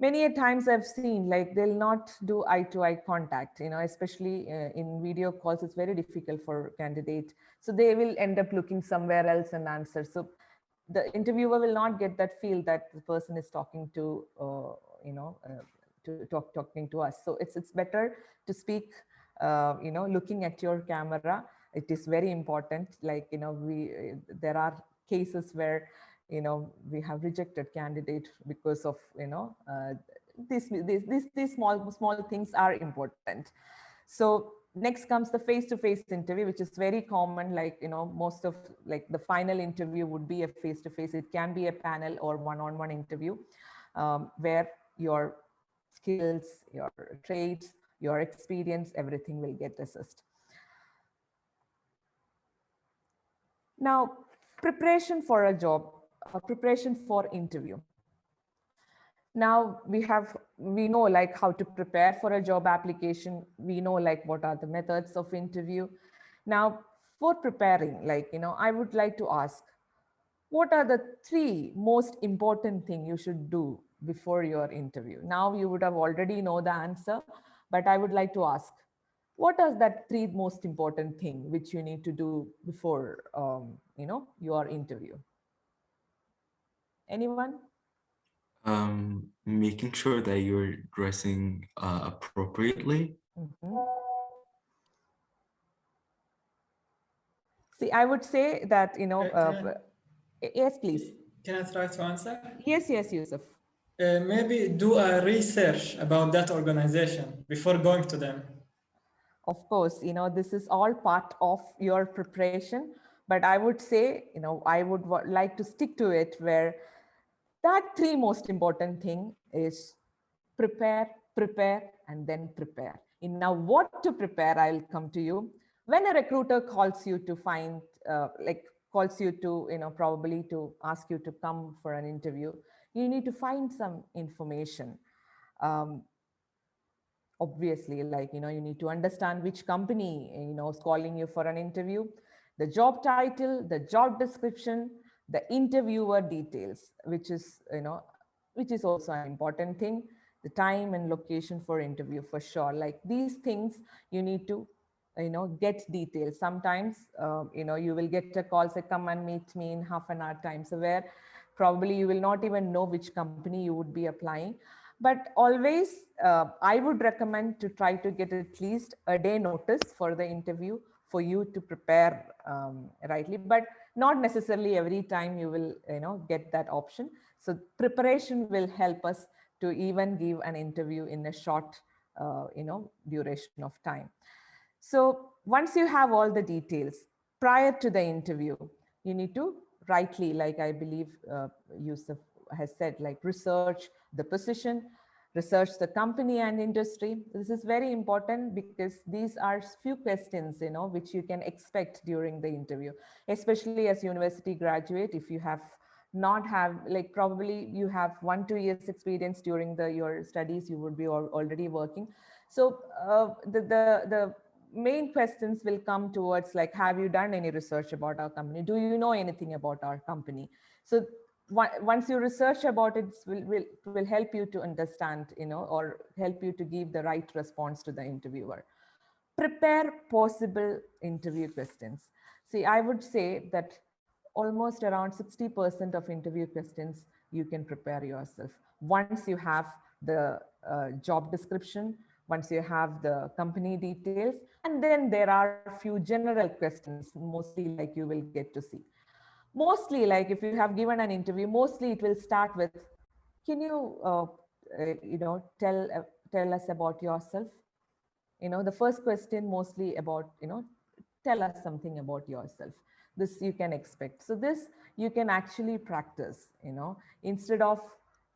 many a times I've seen, like, they'll not do eye-to-eye contact, especially in video calls, it's very difficult for candidate. So they will end up looking somewhere else and answer. So the interviewer will not get that feel that the person is talking to, talking to us. So it's better to speak, looking at your camera. It is very important. Like, there are cases where, we have rejected candidate because of, these small things are important. So next comes the face-to-face interview, which is very common. Like, most of, like, the final interview would be a face-to-face. It can be a panel or one-on-one interview, where your skills, your traits, your experience, everything will get assessed. Now, preparation for a job, preparation for interview. Now we know, like, how to prepare for a job application. We know, like, what are the methods of interview. Now, for preparing, like, I would like to ask, what are the 3 most important things you should do before your interview? Now you would have already know the answer, but I would like to ask, what are that 3 most important thing which you need to do before, your interview? Anyone? Making sure that you're dressing appropriately. Mhm. See, I would say that, yes, please. Can I try to answer? Yes, Yusuf. Maybe do a research about that organization before going to them. Of course, this is all part of your preparation, but I would say, I would like to stick to it, where that 3 most important thing is prepare, prepare, and then prepare. And now what to prepare, I'll come to you. When a recruiter calls you to find, calls you to, probably to ask you to come for an interview, you need to find some information. obviously, like, you need to understand which company, is calling you for an interview, the job title, the job description, the interviewer details, which is, which is also an important thing, the time and location for interview for sure. Like these things you need to, get details. Sometimes, you will get a call, say, come and meet me in half an hour time. So where probably you will not even know which company you would be applying. But always, I would recommend to try to get at least a day notice for the interview for you to prepare rightly, but not necessarily every time you will, get that option. So preparation will help us to even give an interview in a short, duration of time. So once you have all the details prior to the interview, you need to rightly, like I believe Yusuf has said, like research the position, research the company and industry. This is very important because these are few questions, which you can expect during the interview, especially as university graduate. If you have not have, like, probably you have 1-2 years experience during your studies, you would be already working. So the main questions will come towards, like, have you done any research about our company? Do you know anything about our company? So once you research about it, will help you to understand, or help you to give the right response to the interviewer. Prepare possible interview questions. See, I would say that almost around 60% of interview questions you can prepare yourself. Once you have the job description, once you have the company details, and then there are few general questions, mostly like you will get to see. Mostly, like if you have given an interview, mostly it will start with, can you, tell us about yourself? The first question mostly about, tell us something about yourself. This you can expect. So this you can actually practice, instead of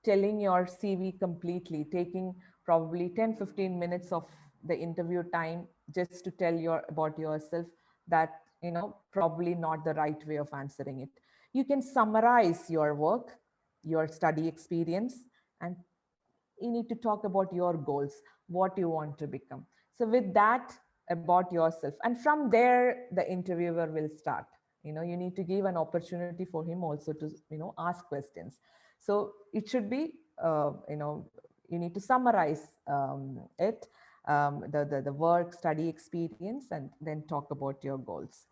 telling your CV completely, taking probably 10-15 minutes of the interview time just to tell about yourself, that, probably not the right way of answering it. You can summarize your work, your study experience, and you need to talk about your goals, what you want to become. So with that, about yourself, and from there the interviewer will start. You need to give an opportunity for him also to, ask questions. So it should be, you need to summarize it, the work, study experience, and then talk about your goals.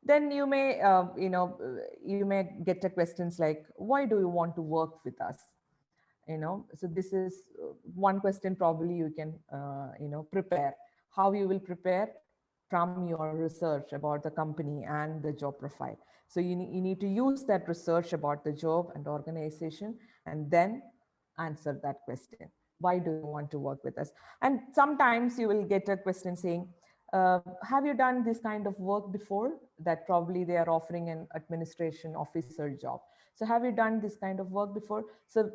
Then you may, you may get a questions like, why do you want to work with us? So this is one question probably you can, prepare. How you will prepare? From your research about the company and the job profile. So you need to use that research about the job and organization, and then answer that question. Why do you want to work with us? And sometimes you will get a question saying, have you done this kind of work before? That probably they are offering an administration officer job. So have you done this kind of work before? So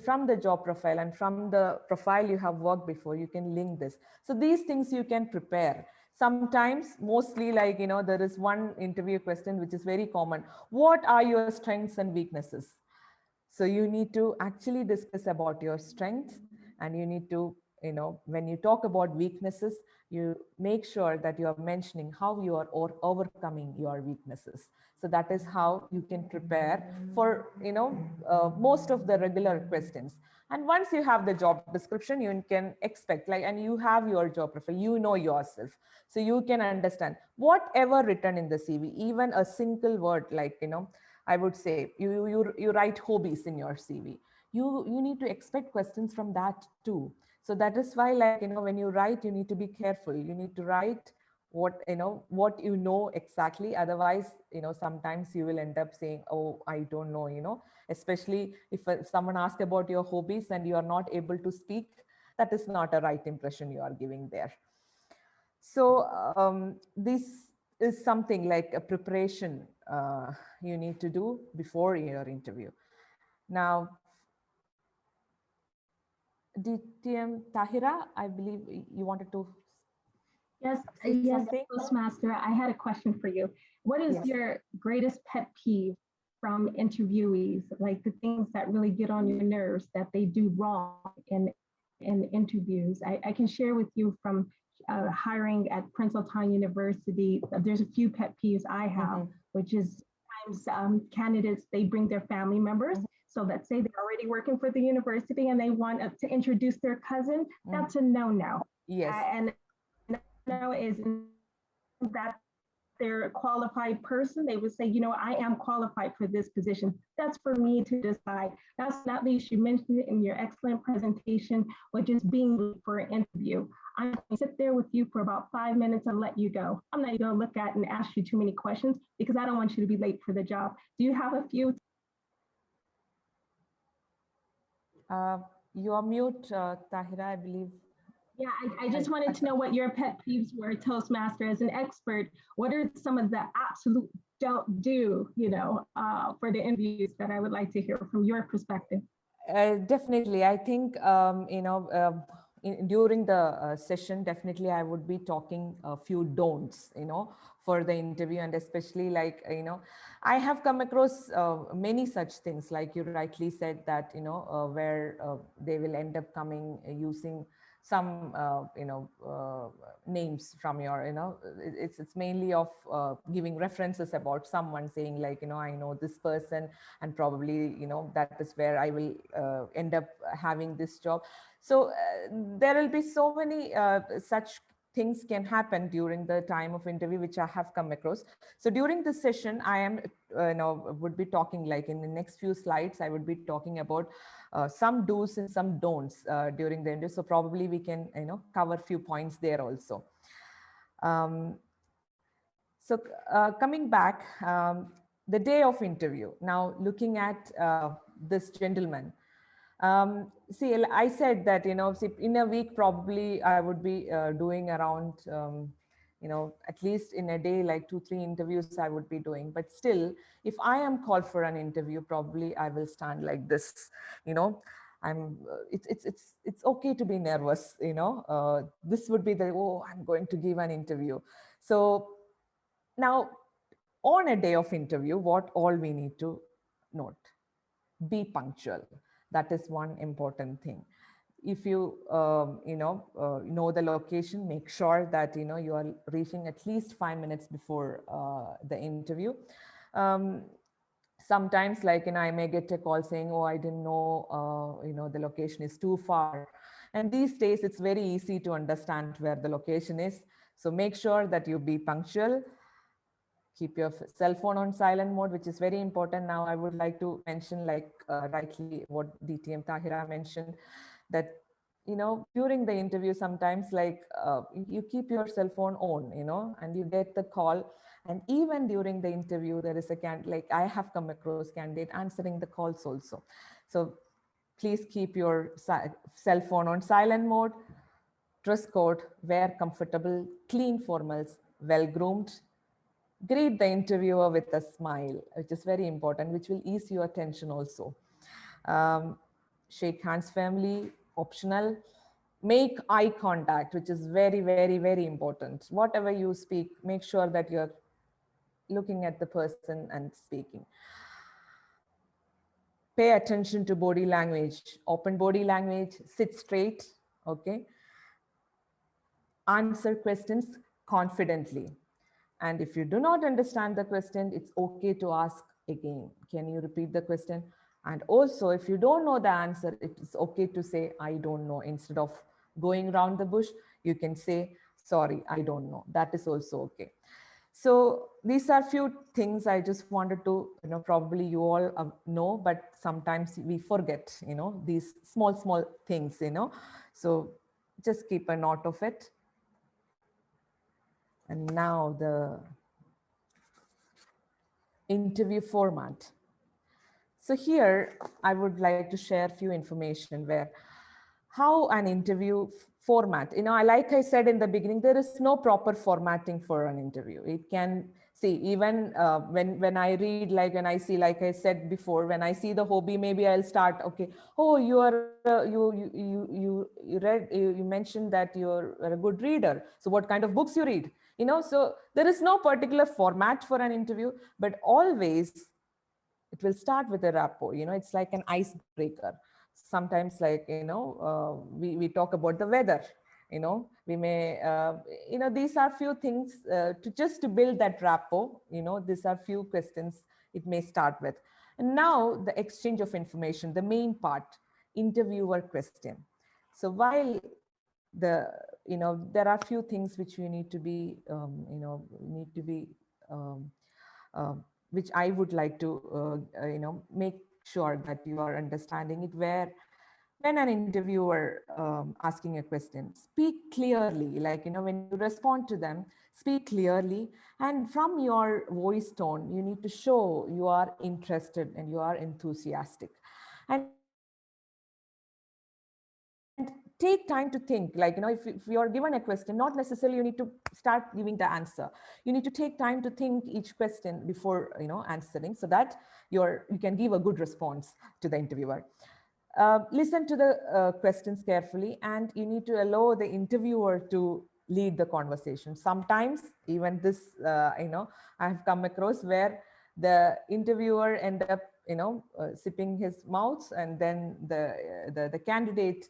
from the job profile and from the profile you have worked before, you can link this. So these things you can prepare. Sometimes, mostly, like, there is one interview question which is very common. What are your strengths and weaknesses? So you need to actually discuss about your strengths, and you need to, when you talk about weaknesses, you make sure that you are mentioning how you are overcoming your weaknesses. So that is how you can prepare for, most of the regular questions. And once you have the job description, you can expect, like, and you have your job profile, yourself. So you can understand whatever written in the CV, even a single word, like, I would say you write hobbies in your CV. You need to expect questions from that too. So that is why, like, when you write, you need to be careful. You need to write what you know exactly. Otherwise, sometimes you will end up saying, oh, I don't know, especially if someone asks about your hobbies and you are not able to speak, that is not a right impression you are giving there. So this is something like a preparation you need to do before your interview. Now, DTM Tahira, I believe you wanted to Yes, say yes, something? Toastmaster, I had a question for you. What is Yes. your greatest pet peeve from interviewees, like the things that really get on your nerves that they do wrong in in interviews. I can share with you from hiring at Princeton University. There's a few pet peeves I have, which is sometimes candidates, they bring their family members. So let's say they're already working for the university and they want to introduce their cousin. That's a no-no. Yes. And no is that they're a qualified person, they would say, you know, I am qualified for this position. That's for me to decide. Last but not least, you mentioned it in your excellent presentation, which is being late for an interview. I'm going to sit there with you for about 5 minutes and let you go. I'm not going to look at and ask you too many questions because I don't want you to be late for the job. Do you have a few? You are mute, Tahira, I believe. Yeah, I just wanted to know what your pet peeves were, Toastmaster. As an expert, what are some of the absolute don't do, you know, for the interviews that I would like to hear from your perspective? Definitely. I think, you know, during the session, definitely I would be talking a few don'ts, you know, for the interview. And especially like, you know, I have come across many such things, like you rightly said that, you know, where they will end up coming using some you know names from your, you know, it's mainly of giving references about someone, saying like, you know, I know this person and probably, you know, that is where I will end up having this job. So there will be so many such things can happen during the time of interview, which I have come across. So during this session, I am, you know, would be talking, like in the next few slides, I would be talking about some do's and some don'ts during the interview. So probably we can, you know, cover few points there also. So coming back, the day of interview. Now looking at this gentleman. See, I said that, you know, see, in a week, probably I would be doing around, you know, at least in a day, like 2-3 interviews I would be doing. But still, if I am called for an interview, probably I will stand like this, you know. It's okay to be nervous, you know. This would be the, oh, I'm going to give an interview. So now, on a day of interview, what all we need to note: be punctual. That is one important thing. If you you know the location, make sure that, you know, you are reaching at least 5 minutes before the interview. Sometimes, like, you know, I may get a call saying, oh, I didn't know, you know, the location is too far. And these days, it's very easy to understand where the location is. So make sure that you be punctual. Keep your cell phone on silent mode, which is very important. Now, I would like to mention, like rightly what DTM Tahira mentioned, that, you know, during the interview, sometimes like you keep your cell phone on, you know, and you get the call. And even during the interview, there is a like I have come across candidate answering the calls also. So please keep your cell phone on silent mode. Dress code, wear comfortable, clean formals, well groomed. Greet the interviewer with a smile, which is very important, which will ease your tension also. Shake hands firmly, optional. Make eye contact, which is very, very, very important. Whatever you speak, make sure that you're looking at the person and speaking. Pay attention to body language, open body language, sit straight, okay? Answer questions confidently. And if you do not understand the question, it's okay to ask again. Can you repeat the question? And also, if you don't know the answer, it's okay to say, I don't know. Instead of going around the bush, you can say, sorry, I don't know. That is also okay. So these are few things I just wanted to, you know, probably you all know, but sometimes we forget, you know, these small, small things, you know. So just keep a note of it. And now the interview format. So here I would like to share a few information where how an interview format, you know, like I said in the beginning, there is no proper formatting for an interview. It can see even when I read, like when I see, like I said before, when I see the hobby, maybe I'll start, okay, oh, you are you mentioned that you're a good reader. So what kind of books you read? You know, so there is no particular format for an interview, but always it will start with a rapport. You know, it's like an icebreaker. Sometimes like, we talk about the weather, we may, these are few things to just to build that rapport, these are few questions it may start with. And now the exchange of information, the main part, interviewer question. So while the, there are few things which you need to be, um, which I would like to, make sure that you are understanding it, where when an interviewer asking a question, speak clearly, like, when you respond to them, speak clearly. And from your voice tone, you need to show you are interested and you are enthusiastic. And take time to think, like, if you're given a question, not necessarily you need to start giving the answer. You need to take time to think each question before, answering, so that you can give a good response to the interviewer. Listen to the questions carefully, and you need to allow the interviewer to lead the conversation. Sometimes even this, I have come across where the interviewer end up, sipping his mouth, and then the candidate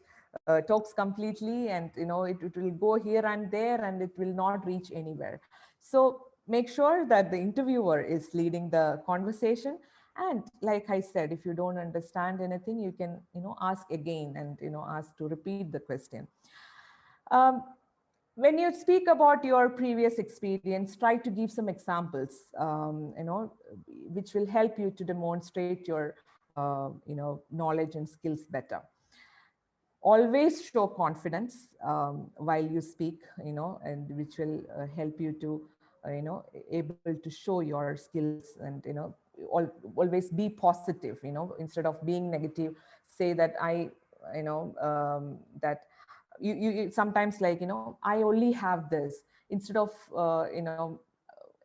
talks completely, and it will go here and there, and it will not reach anywhere. So make sure that the interviewer is leading the conversation. And like I said, if you don't understand anything, you can, ask again, and, ask to repeat the question. Um, when you speak about your previous experience, try to give some examples, which will help you to demonstrate your, knowledge and skills better. Always show confidence while you speak, and which will help you to, able to show your skills, and, always be positive, instead of being negative. Say that that you sometimes, like, I only have this, instead of,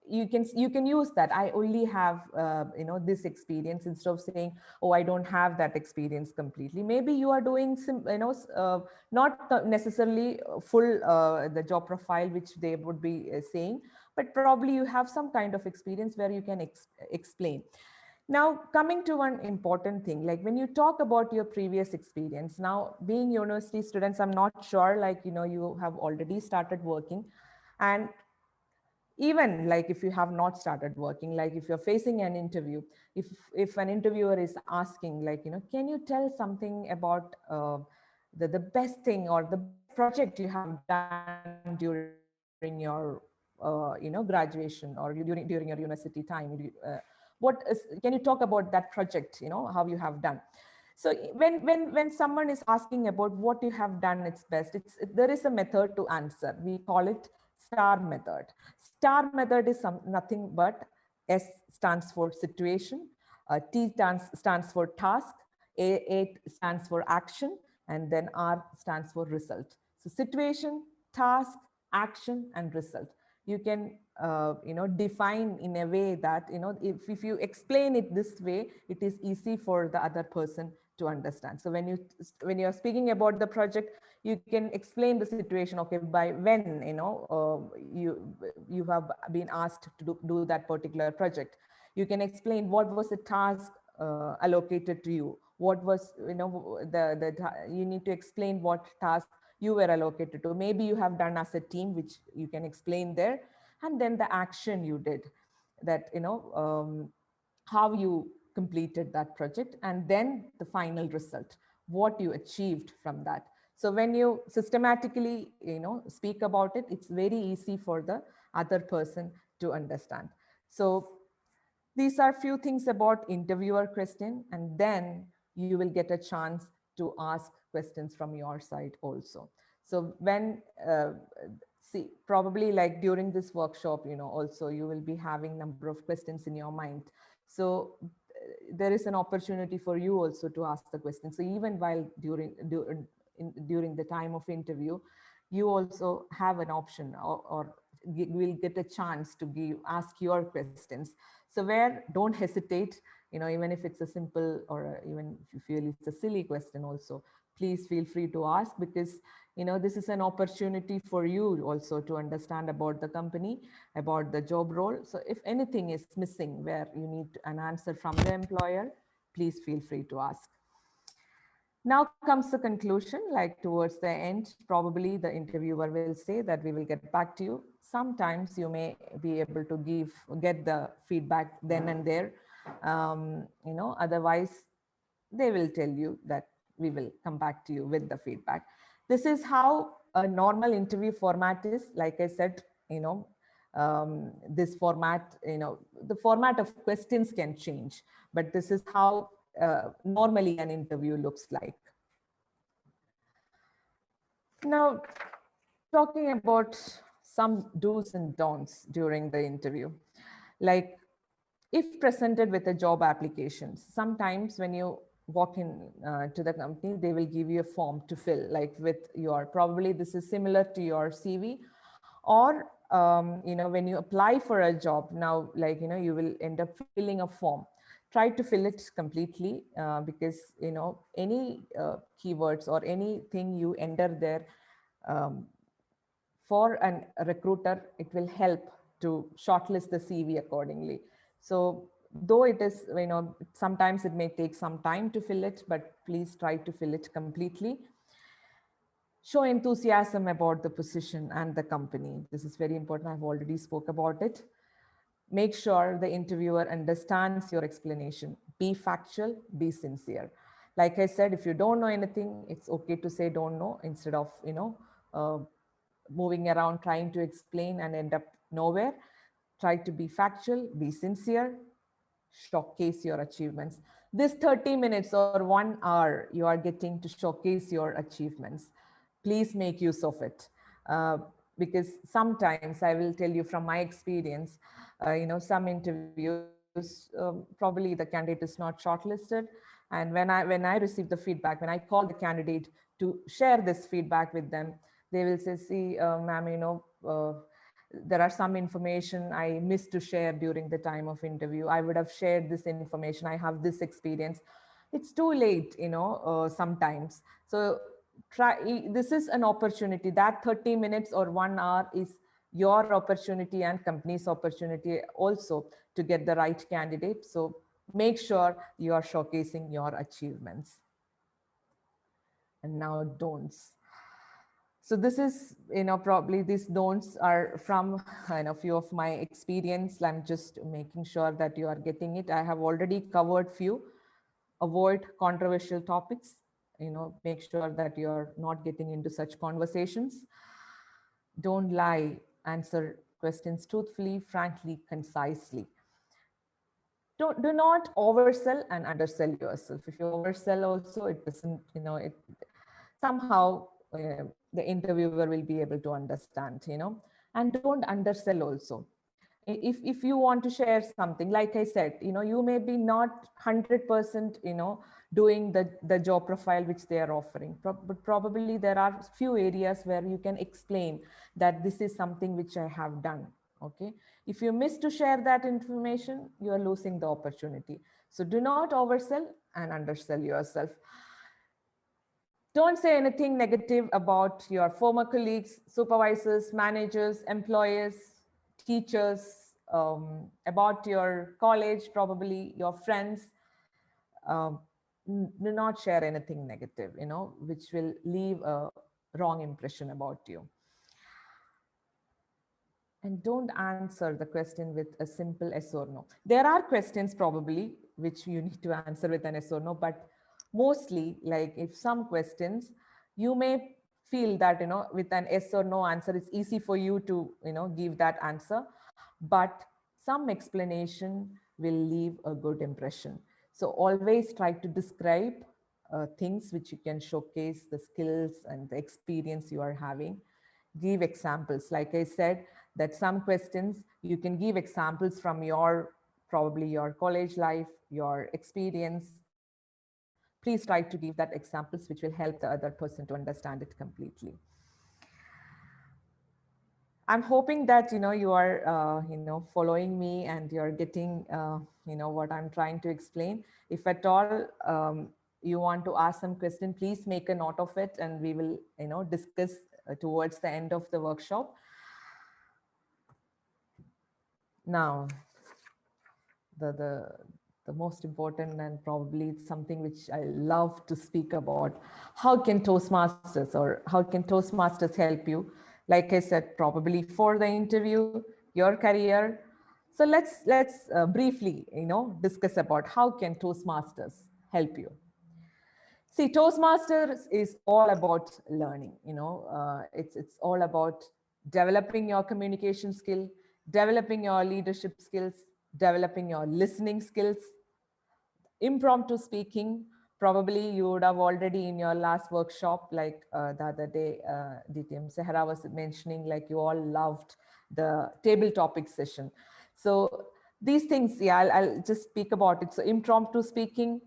you can use that, I only have, this experience, instead of saying, oh, I don't have that experience completely. Maybe you are doing some, not necessarily full the job profile which they would be saying, but probably you have some kind of experience where you can explain. Now, coming to one important thing, like when you talk about your previous experience, now being university students, I'm not sure, like, you have already started working. And even like if you have not started working, like if you're facing an interview, if an interviewer is asking, like, can you tell something about the best thing or the best project you have done during your graduation, or during your university time, can you talk about that project, how you have done. So when someone is asking about what you have done its best, there is a method to answer. We call it STAR method. STAR method is nothing but S stands for situation, T stands for task, A stands for action, and then R stands for result. So situation, task, action, and result. You can define in a way that, if you explain it this way, it is easy for the other person to understand. So when you're speaking about the project, you can explain the situation. Okay, by when you have been asked to do that particular project. You can explain what was the task allocated to you. What was, you need to explain what task you were allocated to. Maybe you have done as a team, which you can explain there. And then the action you did, that, how you completed that project, and then the final result, what you achieved from that. So when you systematically, speak about it, it's very easy for the other person to understand. So these are few things about interviewer question, and then you will get a chance to ask questions from your side also. So when, probably like during this workshop, also you will be having number of questions in your mind. So there is an opportunity for you also to ask the question. So even while during the time of interview, you also have an option, or will get a chance to ask your questions. So where, don't hesitate, even if it's a simple, or even if you feel it's a silly question also, please feel free to ask, because this is an opportunity for you also to understand about the company, about the job role. So if anything is missing where you need an answer from the employer, please feel free to ask. Now comes the conclusion, like towards the end, probably the interviewer will say that we will get back to you. Sometimes you may be able to get the feedback then and there. Otherwise they will tell you that we will come back to you with the feedback. This is how a normal interview format is. Like I said, this format, the format of questions can change, but this is how normally an interview looks like. Now, talking about some do's and don'ts during the interview, like if presented with a job application, sometimes when you walk in to the company, they will give you a form to fill, like with your, probably this is similar to your CV, or when you apply for a job now, like you will end up filling a form. Try to fill it completely, because any keywords or anything you enter there, for a recruiter, it will help to shortlist the CV accordingly. So though it is, sometimes it may take some time to fill it, but please try to fill it completely. Show enthusiasm about the position and the company. This is very important. I've already spoke about it. Make sure the interviewer understands your explanation. Be factual, be sincere. Like I said, if you don't know anything, it's okay to say don't know instead of, moving around trying to explain and end up nowhere. Try to be factual, be sincere, showcase your achievements. This 30 minutes or 1 hour you are getting to showcase your achievements. Please make use of it. Because sometimes I will tell you from my experience, some interviews, probably the candidate is not shortlisted. And when I receive the feedback, when I call the candidate to share this feedback with them, they will say, see, ma'am, there are some information I missed to share during the time of interview. I would have shared this information. I have this experience. It's too late, sometimes. So this is an opportunity. That 30 minutes or 1 hour is your opportunity and company's opportunity also to get the right candidate. So make sure you are showcasing your achievements. And now don'ts. So this is, probably these don'ts are from a few of my experience. I'm just making sure that you are getting it. I have already covered few. Avoid controversial topics. Make sure that you're not getting into such conversations. Don't lie. Answer questions truthfully, frankly, concisely. Do not oversell and undersell yourself. If you oversell also, it doesn't, it somehow the interviewer will be able to understand, and don't undersell also. If you want to share something, like I said, you may be not 100%, doing the job profile which they are offering, but probably there are few areas where you can explain that this is something which I have done. Okay. If you miss to share that information, you are losing the opportunity. So do not oversell and undersell yourself. Don't say anything negative about your former colleagues, supervisors, managers, employers, teachers, about your college, probably your friends. Do not share anything negative, which will leave a wrong impression about you. And don't answer the question with a simple yes or no. There are questions probably which you need to answer with an yes or no, but mostly, like if some questions, you may feel that, with an yes or no answer, it's easy for you to, give that answer, but some explanation will leave a good impression. So always try to describe things which you can showcase the skills and the experience you are having. Give examples. Like I said, that some questions you can give examples from probably your college life, your experience. Please try to give that examples which will help the other person to understand it completely. I'm hoping that you are following me and you're getting what I'm trying to explain. If at all you want to ask some question, please make a note of it, and we will discuss towards the end of the workshop. Now, the most important, and probably it's something which I love to speak about. How can Toastmasters, or how can Toastmasters help you? Like I said, probably for the interview, your career. So let's briefly, discuss about how can Toastmasters help you. See, Toastmasters is all about learning. It's all about developing your communication skill, developing your leadership skills, developing your listening skills, impromptu speaking. Probably you would have already in your last workshop, like the other day, DTM Sahara was mentioning, like you all loved the table topic session. So these things, yeah, I'll just speak about it. So impromptu speaking,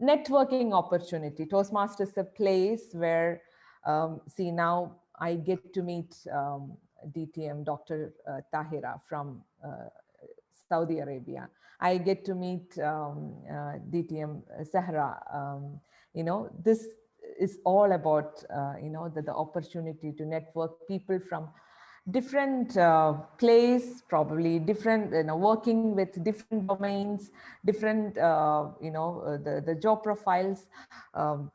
networking opportunity. Toastmasters is a place where, see, now I get to meet DTM, Dr. Tahira from Saudi Arabia. I get to meet DTM Sahra. This is all about, the opportunity to network people from different place, probably different, working with different domains, different, the job profiles, on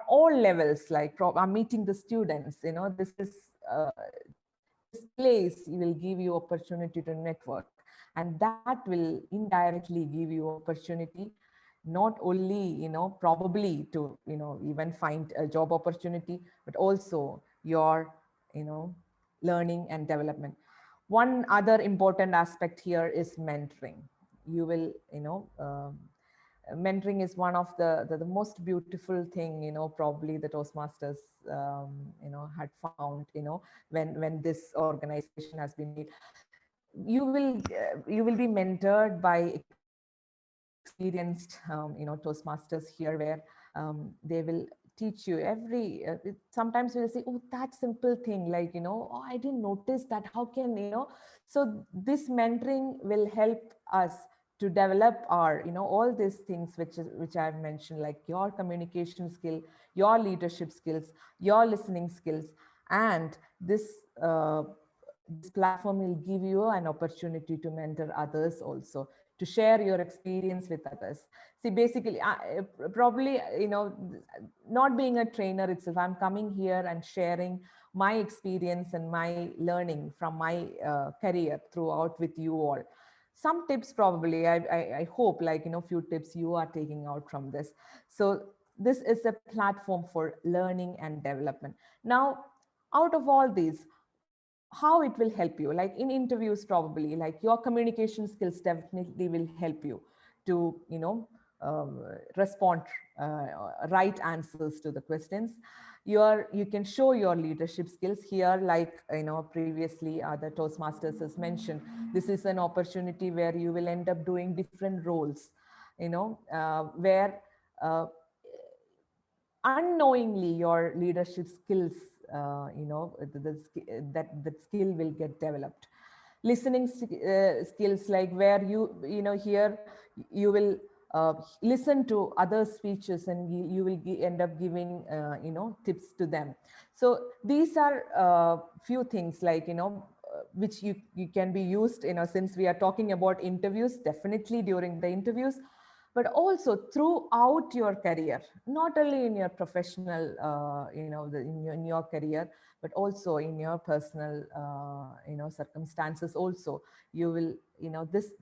all levels, like I'm meeting the students, this is, this place will give you opportunity to network, and that will indirectly give you opportunity, not only, probably to, even find a job opportunity, but also your, learning and development. One other important aspect here is mentoring. You will, mentoring is one of the most beautiful thing, probably the Toastmasters, had found, when this organization has been made. You will be mentored by experienced, Toastmasters here, where they will teach you every, sometimes we'll say, oh, that simple thing, like, oh, I didn't notice that, how can, so this mentoring will help us to develop our, all these things which I've mentioned, like your communication skill, your leadership skills, your listening skills. And this platform will give you an opportunity to mentor others also, to share your experience with others. See, basically, probably, not being a trainer itself, I'm coming here and sharing my experience and my learning from my career throughout with you all. Some tips, probably, I hope, like, few tips you are taking out from this. So this is a platform for learning and development. Now, out of all these, how it will help you, like in interviews, probably, like your communication skills definitely will help you to, respond right answers to the questions. You can show your leadership skills here, like, previously the Toastmasters has mentioned, this is an opportunity where you will end up doing different roles, where unknowingly your leadership skills, that skill will get developed. Listening skills, like where here you will listen to other speeches, and you will end up giving tips to them. So these are few things, like, which you can be used, since we are talking about interviews, definitely during the interviews, but also throughout your career, not only in your professional, in your career, but also in your personal, circumstances also. You will, this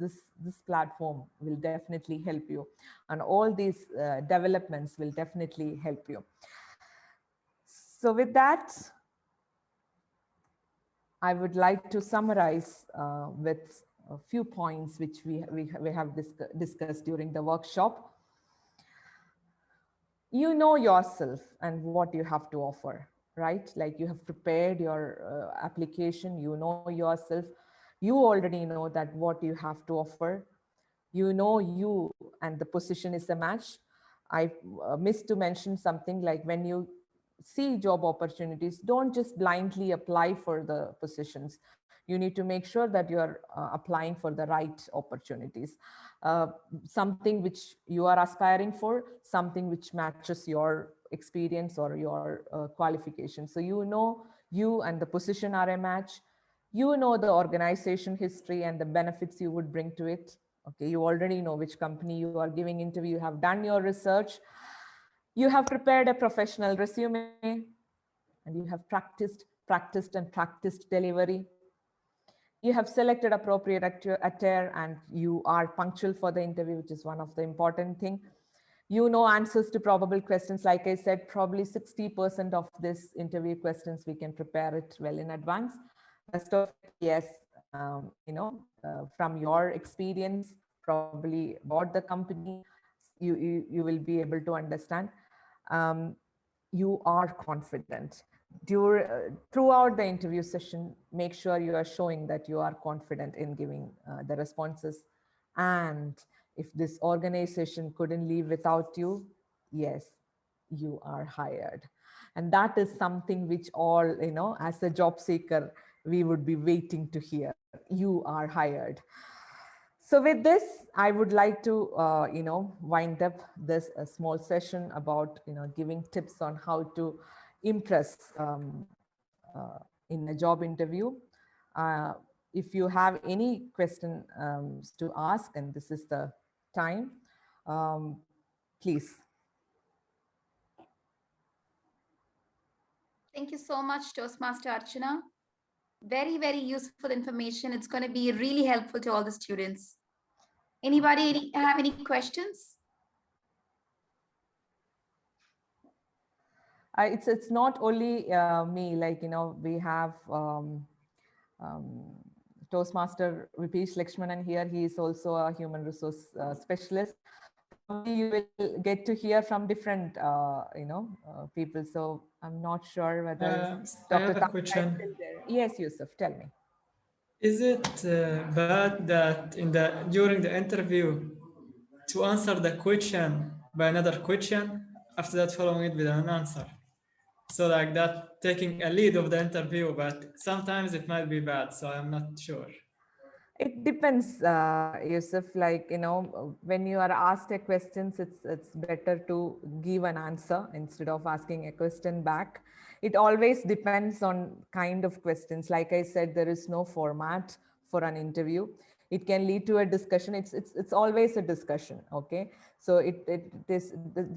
platform will definitely help you, and all these developments will definitely help you. So with that, I would like to summarize with a few points which we have discussed during the workshop. You know yourself and what you have to offer, right? Like you have prepared your application, you know yourself, you already know that what you have to offer, you know you and the position is a match. I missed to mention something, like when you see job opportunities, don't just blindly apply for the positions. You need to make sure that you are applying for the right opportunities, something which you are aspiring for, something which matches your experience or your qualification. So you and the position are a match. You know the organization history and the benefits you would bring to it. Okay, you already know which company you are giving interview, you have done your research, you have prepared a professional resume, and you have practiced delivery. You have selected appropriate attire and you are punctual for the interview, which is one of the important thing. You know answers to probable questions. Like I said, probably 60% of this interview questions, we can prepare it well in advance. Rest of it, yes, from your experience, probably about the company, you will be able to understand. You are confident. Throughout the interview session, make sure you are showing that you are confident in giving the responses. And if this organization couldn't live without you, yes, you are hired. And that is something which all, as a job seeker, we would be waiting to hear. You are hired. So with this, I would like to, wind up this small session about, giving tips on how to impress in a job interview. If you have any questions to ask, and this is the time, please. Thank you so much, Toastmaster Archana. Very, very useful information. It's going to be really helpful to all the students. Anybody have any questions? It's not only me, like, we have Toastmaster Vipesh Lakshmanan here. He is also a human resource specialist. Probably you will get to hear from different, people. So I'm not sure whether I Dr. have a Tanya is question. still there. Yes, Yusuf, tell me. Is it bad that during the interview to answer the question by another question, after that following it with an answer? So like that, taking a lead of the interview, but sometimes it might be bad, so I'm not sure. It depends, Yusuf. Like, when you are asked a question, it's better to give an answer instead of asking a question back. It always depends on kind of questions. Like I said, there is no format for an interview. It can lead to a discussion. It's always a discussion. Okay, so it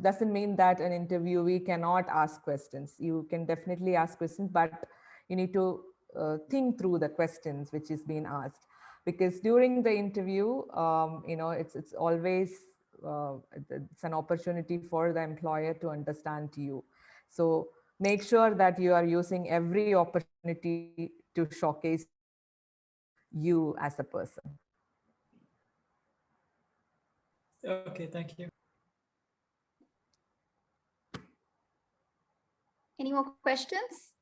doesn't mean that an interviewee cannot ask questions. You can definitely ask questions, but you need to think through the questions which is being asked. Because during the interview, it's always it's an opportunity for the employer to understand you. So make sure that you are using every opportunity to showcase you as a person. Okay, thank you. Any more questions?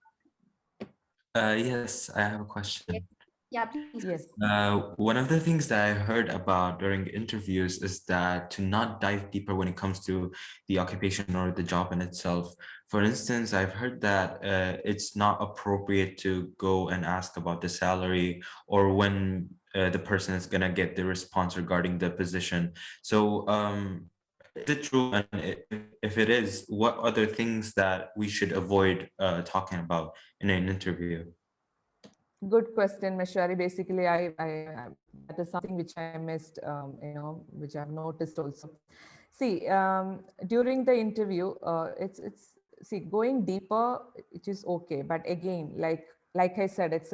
Yes, I have a question. Yeah, please. Yes. One of the things that I heard about during interviews is that to not dive deeper when it comes to the occupation or the job in itself. For instance, I've heard that it's not appropriate to go and ask about the salary or when the person is going to get the response regarding the position. So is it true? And if it is, what other things that we should avoid talking about in an interview? Good question, Meshwari. Basically, I that is something which I missed, which I've noticed also. See, during the interview, see, going deeper, it is okay. But again, like I said, it's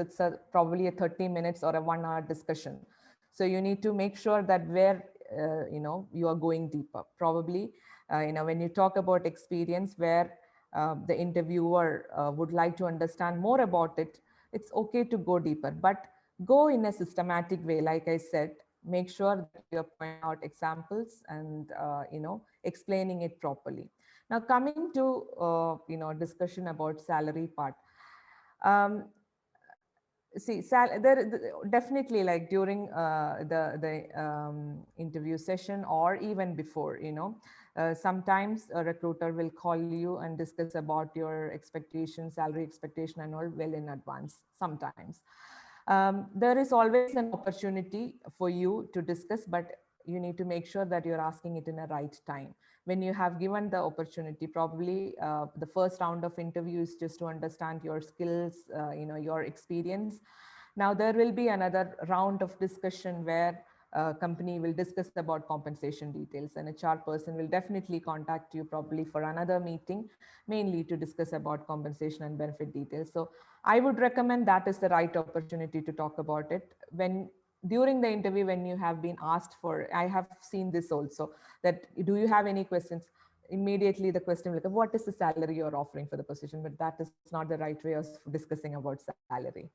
probably a 30 minutes or a 1 hour discussion. So you need to make sure that where, you are going deeper. Probably, when you talk about experience where the interviewer would like to understand more about it, it's okay to go deeper, but go in a systematic way. Like I said, make sure that you're pointing out examples and, explaining it properly. Now, coming to, discussion about salary part. See, definitely, like during the interview session or even before, sometimes a recruiter will call you and discuss about your expectation, salary expectation and all well in advance. Sometimes there is always an opportunity for you to discuss, but you need to make sure that you're asking it in a right time. When you have given the opportunity, probably the first round of interview is just to understand your skills, your experience. Now there will be another round of discussion where company will discuss about compensation details. An HR person will definitely contact you probably for another meeting, mainly to discuss about compensation and benefit details. So I would recommend that is the right opportunity to talk about it. When during the interview, when you have been asked for, I have seen this also, that do you have any questions? Immediately the question will come, what is the salary you're offering for the position? But that is not the right way of discussing about salary.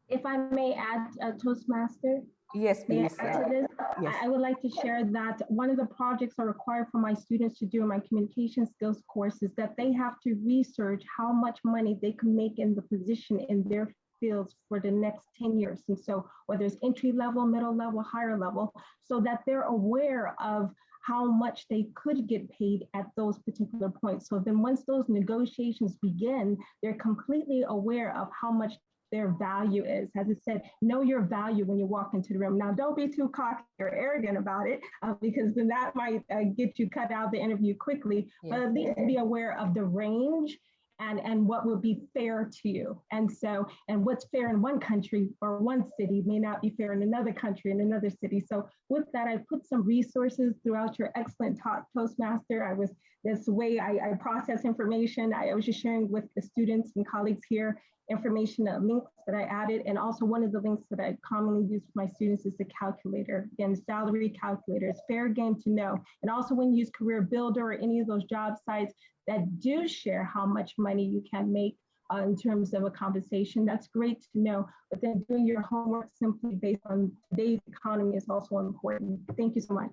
If I may add, Toastmaster, Yes, may I please. add to this? Yes. I would like to share that one of the projects are required for my students to do in my communication skills course is that they have to research how much money they can make in the position in their fields for the next 10 years. And so whether it's entry level, middle level, higher level, so that they're aware of how much they could get paid at those particular points. So then once those negotiations begin, they're completely aware of how much their value is. As I said, know your value when you walk into the room. Now, don't be too cocky or arrogant about it, because then that might get you cut out of the interview quickly, but at least be aware of the range and what will be fair to you. And so, and what's fair in one country or one city may not be fair in another country, in another city. So with that, I put some resources throughout your excellent talk, Toastmaster. This way I process information. I was just sharing with the students and colleagues here information, links that I added. And also one of the links that I commonly use for my students is the calculator. Again, salary calculator. It's fair game to know. And also when you use Career Builder or any of those job sites that do share how much money you can make in terms of a compensation, that's great to know. But then doing your homework simply based on today's economy is also important. Thank you so much.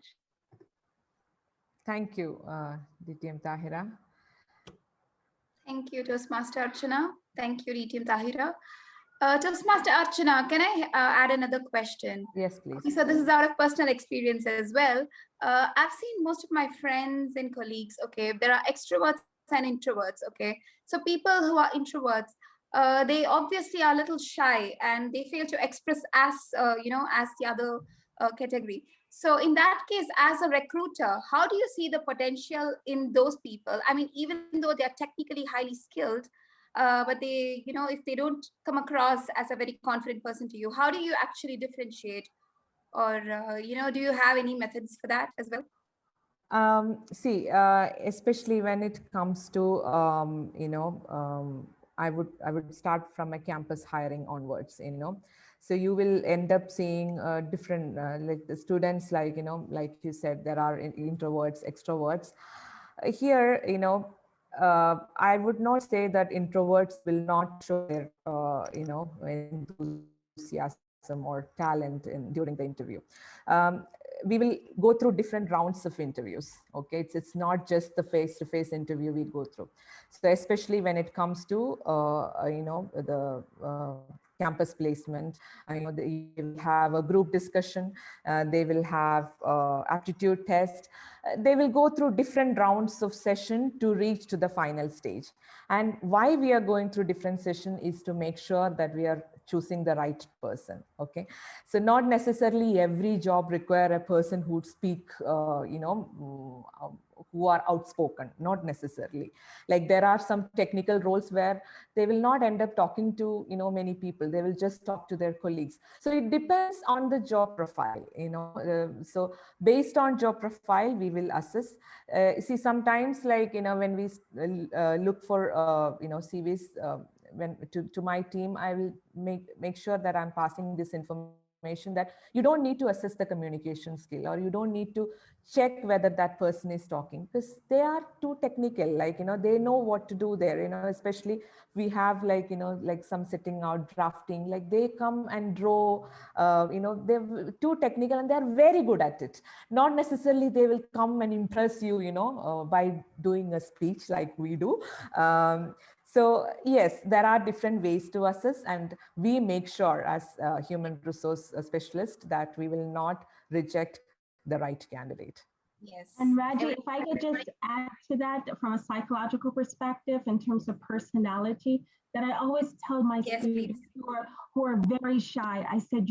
Thank you, DTM Tahira. Thank you, Toastmaster Archana. Thank you, DTM Tahira. Toastmaster Archana, can I add another question? Yes, please. So this is out of personal experience as well. I've seen most of my friends and colleagues, okay, there are extroverts and introverts, okay? So people who are introverts, they obviously are a little shy and they fail to express as, as the other category. So in that case, as a recruiter, how do you see the potential in those people? I mean, even though they're technically highly skilled, but they, if they don't come across as a very confident person to you, how do you actually differentiate? Or, do you have any methods for that as well? Especially when it comes to, I would start from a campus hiring onwards, So you will end up seeing different, like the students, like you said, there are introverts, extroverts. Here, I would not say that introverts will not show their, enthusiasm or talent during the interview. We will go through different rounds of interviews. Okay, it's not just the face-to-face interview we go through. So especially when it comes to the campus placement, they will have a group discussion. They will have aptitude test. They will go through different rounds of session to reach to the final stage. And why we are going through different session is to make sure that we are choosing the right person. Okay, so not necessarily every job require a person who speak, who are outspoken, not necessarily. Like there are some technical roles where they will not end up talking to, many people. They will just talk to their colleagues. So it depends on the job profile, so based on job profile, we will assess. See, sometimes like, when we look for, CVs, when to my team, I will make sure that I'm passing this information that you don't need to assess the communication skill, or you don't need to check whether that person is talking, because they are too technical. Like, they know what to do there, especially we have like, like some sitting out drafting, like they come and draw, they're too technical and they're very good at it. Not necessarily they will come and impress you, by doing a speech like we do. So yes, there are different ways to assess, and we make sure as a human resource specialist that we will not reject the right candidate. Yes. And Raji, if I could just add to that from a psychological perspective in terms of personality, that I always tell my students who are very shy, I said,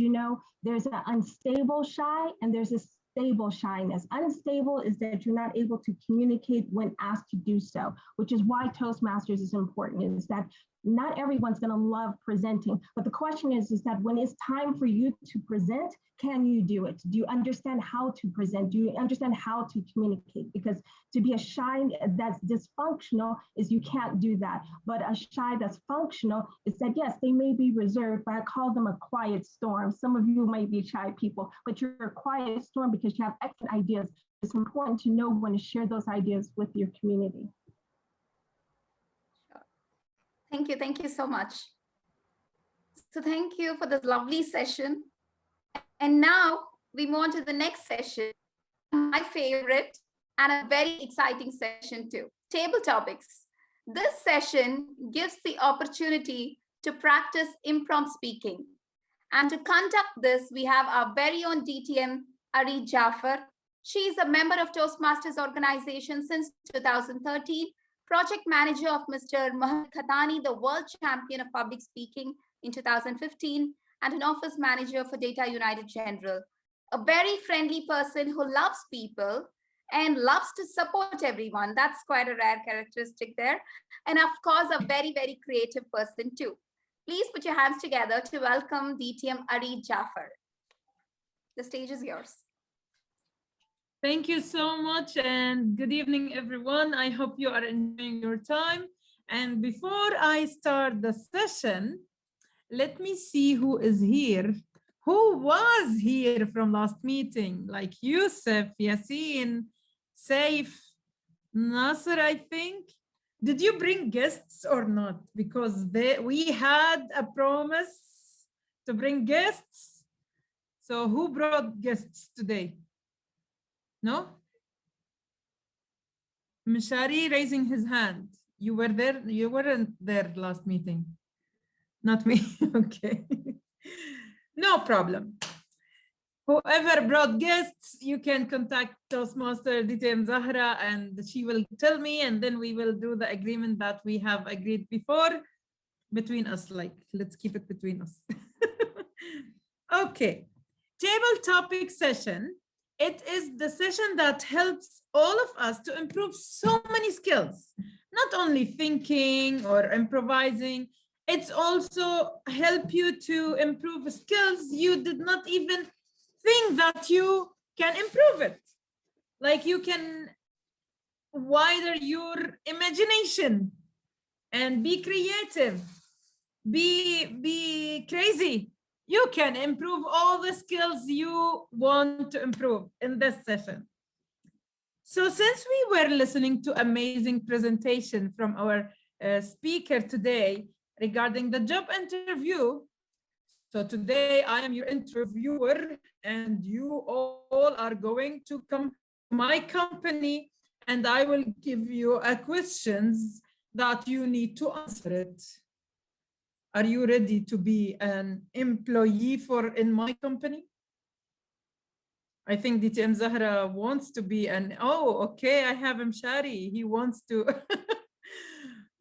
there's an unstable shy and there's a stable shyness. Unstable is that you're not able to communicate when asked to do so, which is why Toastmasters is important, is that Not everyone's going to love presenting, but the question is that when it's time for you to present, can you do it? Do you understand how to present? Do you understand how to communicate? Because to be a shy that's dysfunctional is you can't do that. But a shy that's functional is that, yes, they may be reserved, but I call them a quiet storm. Some of you might be shy people, but you're a quiet storm because you have excellent ideas. It's important to know when to share those ideas with your community. Thank you so much. So thank you for this lovely session. And now we move on to the next session, my favorite and a very exciting session too, table topics. This session gives the opportunity to practice impromptu speaking. And to conduct this, we have our very own DTM, Ari Jaffer. She is a member of Toastmasters organization since 2013, project manager of Mr. Mohammed Khatani, the world champion of public speaking in 2015, and an office manager for Data United General. A very friendly person who loves people and loves to support everyone. That's quite a rare characteristic there. And of course, a very, very creative person too. Please put your hands together to welcome DTM Ari Jaffer. The stage is yours. Thank you so much and good evening, everyone. I hope you are enjoying your time. And before I start the session, let me see who is here. Who was here from last meeting? Like Yusuf, Yassine, Saif, Nasser, I think. Did you bring guests or not? Because we had a promise to bring guests. So who brought guests today? No? Mishari raising his hand. You were there? You weren't there last meeting. Not me. Okay. No problem. Whoever brought guests, you can contact Toastmaster DTM Zahra and she will tell me, and then we will do the agreement that we have agreed before between us. Like, let's keep it between us. Okay. Table topic session. It is the session that helps all of us to improve so many skills, not only thinking or improvising. It's also help you to improve skills you did not even think that you can improve it. Like you can widen your imagination and be creative, be crazy. You can improve all the skills you want to improve in this session. So since we were listening to amazing presentation from our speaker today regarding the job interview, so today I am your interviewer and you all are going to come to my company and I will give you questions that you need to answer it. Are you ready to be an employee in my company? I think DTM Zahra wants to be okay, I have Mshari, he wants to.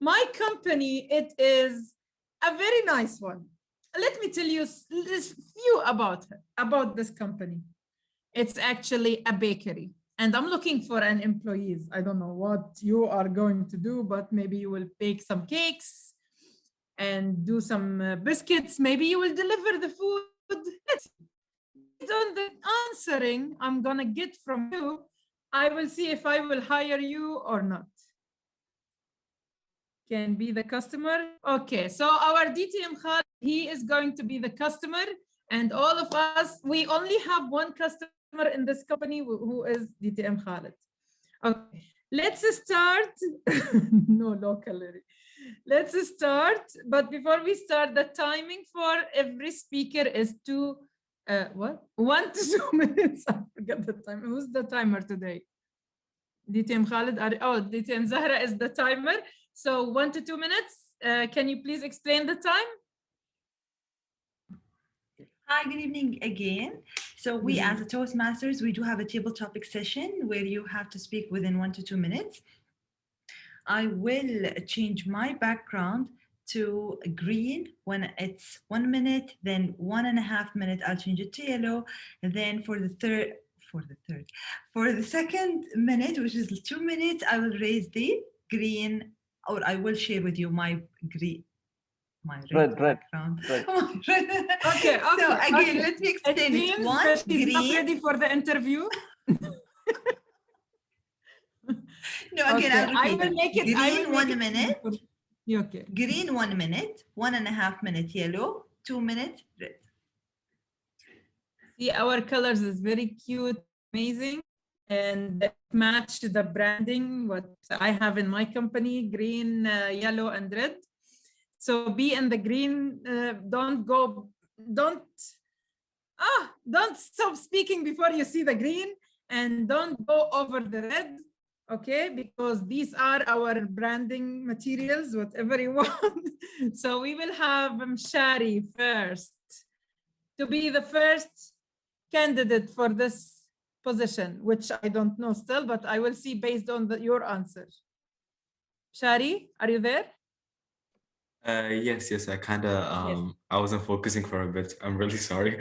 My company, it is a very nice one. Let me tell you a few about this company. It's actually a bakery and I'm looking for an employees. I don't know what you are going to do, but maybe you will bake some cakes and do some biscuits. Maybe you will deliver the food. Based on the answering I'm gonna get from you, I will see if I will hire you or not. Can be the customer. Okay, so our DTM Khalid, he is going to be the customer, and all of us, we only have one customer in this company who is DTM Khalid. Okay, let's start. No, locally. Let's start, but before we start, the timing for every speaker is 1 to 2 minutes. I forgot the time. Who's the timer today? DTM Khalid. DTM Zahra is the timer. So 1 to 2 minutes. Can you please explain the time? Hi, good evening again. So we as a Toastmasters, we do have a table topic session where you have to speak within 1 to 2 minutes. I will change my background to green when it's 1 minute, then 1.5 minutes, I'll change it to yellow. And then for the second minute, which is 2 minutes, I will raise the green, or I will share with you my green. My Red. background. Red. Okay, So again, okay. let me It explain it. means One, that she's not green. ready for the interview. No, again, Okay, I'll I repeat will it. make it. I will Green, make 1 it minute. Okay. Green, 1 minute. 1.5 minute yellow. 2 minutes red. See, our colors is very cute, amazing, and it match the branding what I have in my company: green, yellow, and red. So be in the green. Don't stop speaking before you see the green, and don't go over the red. Okay, because these are our branding materials, whatever you want. So we will have Shari first to be the first candidate for this position, which I don't know still, but I will see based on your answer. Shari, are you there? Yes, I kind of I wasn't focusing for a bit. I'm really sorry.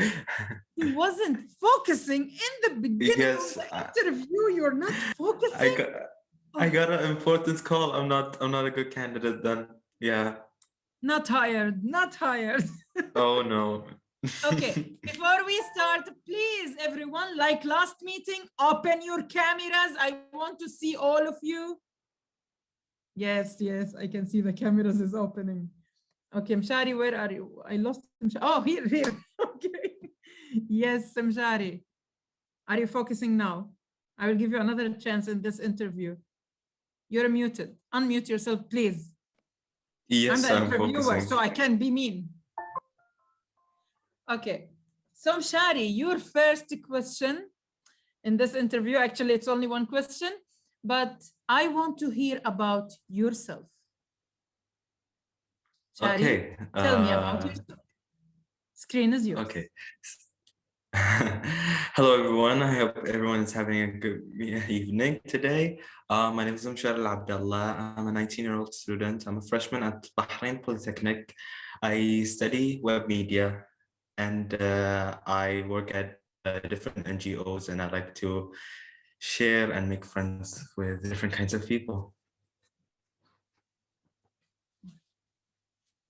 He wasn't focusing in the beginning Yes, of the interview. You're not focusing. I got an important call. I'm not a good candidate then. Yeah. Not hired. Not hired. Oh no. Okay, before we start, please, everyone, like last meeting, open your cameras. I want to see all of you. Yes, I can see the cameras is opening. Okay, Mshari, where are you? I lost Mshari. Oh, here. Okay. Yes, Mshari. Are you focusing now? I will give you another chance in this interview. You're muted. Unmute yourself, please. Yes, I'm the I'm interviewer, focusing. so I can be mean. Okay. So, Mshari, your first question in this interview, actually, it's only one question, but I want to hear about yourself. Shari, Okay. tell me about yourself. Screen is yours. Okay. Hello, everyone. I hope everyone is having a good evening today. My name is Mshar Al-Abdallah. I'm a 19-year-old student. I'm a freshman at Bahrain Polytechnic. I study web media, and I work at different NGOs, and I like to share and make friends with different kinds of people.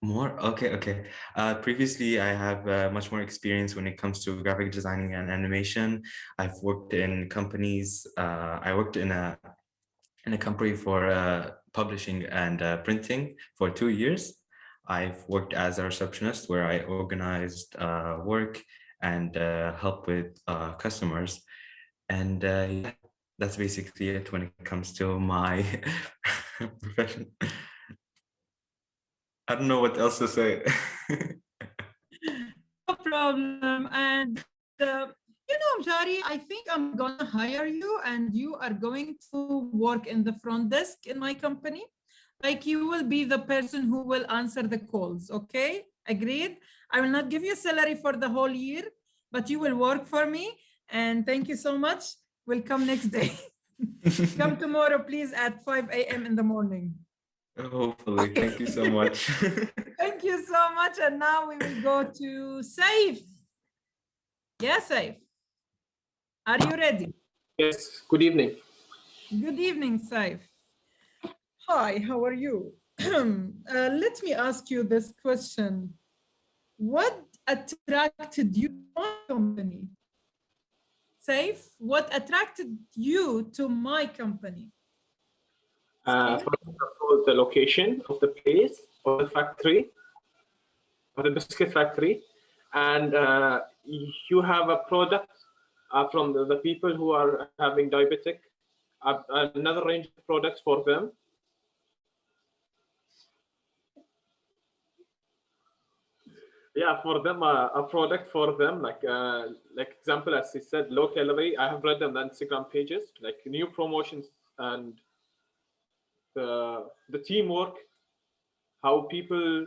More? Okay. Previously, I have much more experience when it comes to graphic designing and animation. I've worked in companies. I worked in a company for publishing and printing for 2 years. I've worked as a receptionist where I organized work and help with customers. And yeah, that's basically it when it comes to my profession. I don't know what else to say. No problem. And Mshari, I think I'm gonna hire you and you are going to work in the front desk in my company. Like you will be the person who will answer the calls, okay? Agreed? I will not give you salary for the whole year, but you will work for me. And thank you so much. We'll come next day. Come tomorrow, please, at 5 a.m. in the morning. Hopefully. Thank you so much. Thank you so much. And now we will go to Saif. Yes, Saif. Are you ready? Yes, good evening. Good evening, Saif. Hi, how are you? Let me ask you this question. What attracted you to my company? Saif, what attracted you to my company? First of all, the location of the place, or the factory, or the biscuit factory, and you have a product from the people who are having diabetic, another range of products for them. Yeah, for them, a product for them, like example, as he said, low calorie. I have read them on Instagram pages, like new promotions and the teamwork, how the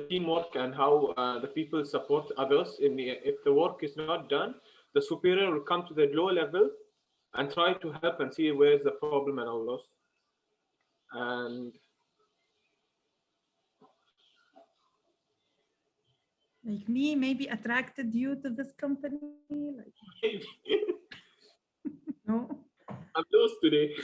teamwork and how the people support others. If the work is not done, the superior will come to the low level and try to help and see where's the problem and all those. And like me, maybe attracted you to this company? Like, no? I'm lost today.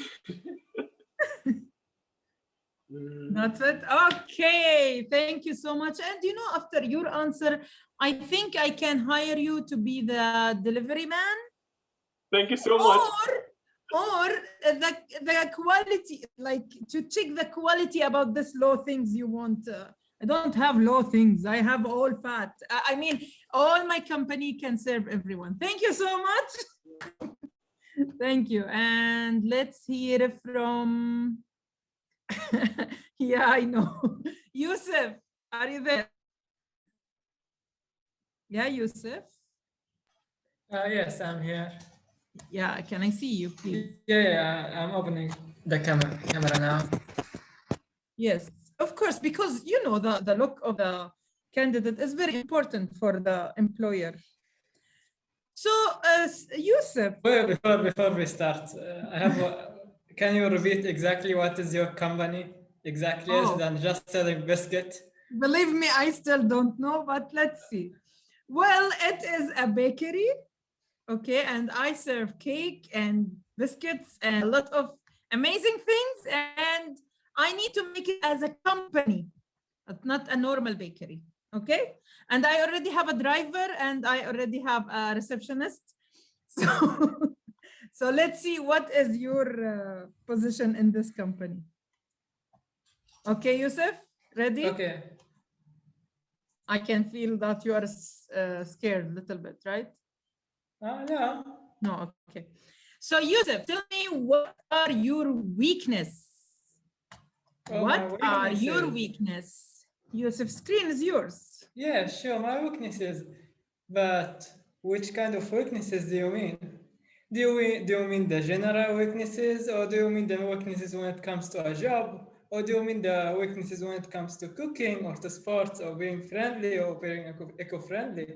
That's it. Okay, thank you so much. And you know, after your answer, I think I can hire you to be the delivery man. Thank you so much. Or the quality, like to check the quality about this low things you want. I don't have low things. I have all fat. I mean, all my company can serve everyone. Thank you so much. Thank you. And let's hear from. Yeah, I know. Yusuf, are you there? Yeah, Yusuf. Yes, I'm here. Yeah, can I see you, please? Yeah, I'm opening the camera now. Yes, of course, because you know the look of the candidate is very important for the employer. So, Yusuf. Before we start, I have. Can you repeat exactly what is your company exactly, other than just selling biscuit? Believe me, I still don't know, but let's see. Well, it is a bakery, okay, and I serve cake and biscuits and a lot of amazing things, and I need to make it as a company, not a normal bakery, okay? And I already have a driver and I already have a receptionist. So, so let's see what is your position in this company. Okay, Yusuf, ready? Okay. I can feel that you are scared a little bit, right? No. No, okay. So Yusuf, tell me, what are your weakness? What are your weakness? Yusuf, screen is yours. Yeah, sure, my weaknesses. But which kind of weaknesses do you mean? Do you mean the general weaknesses, or do you mean the weaknesses when it comes to a job? Or do you mean the weaknesses when it comes to cooking or to sports or being friendly or being eco-friendly?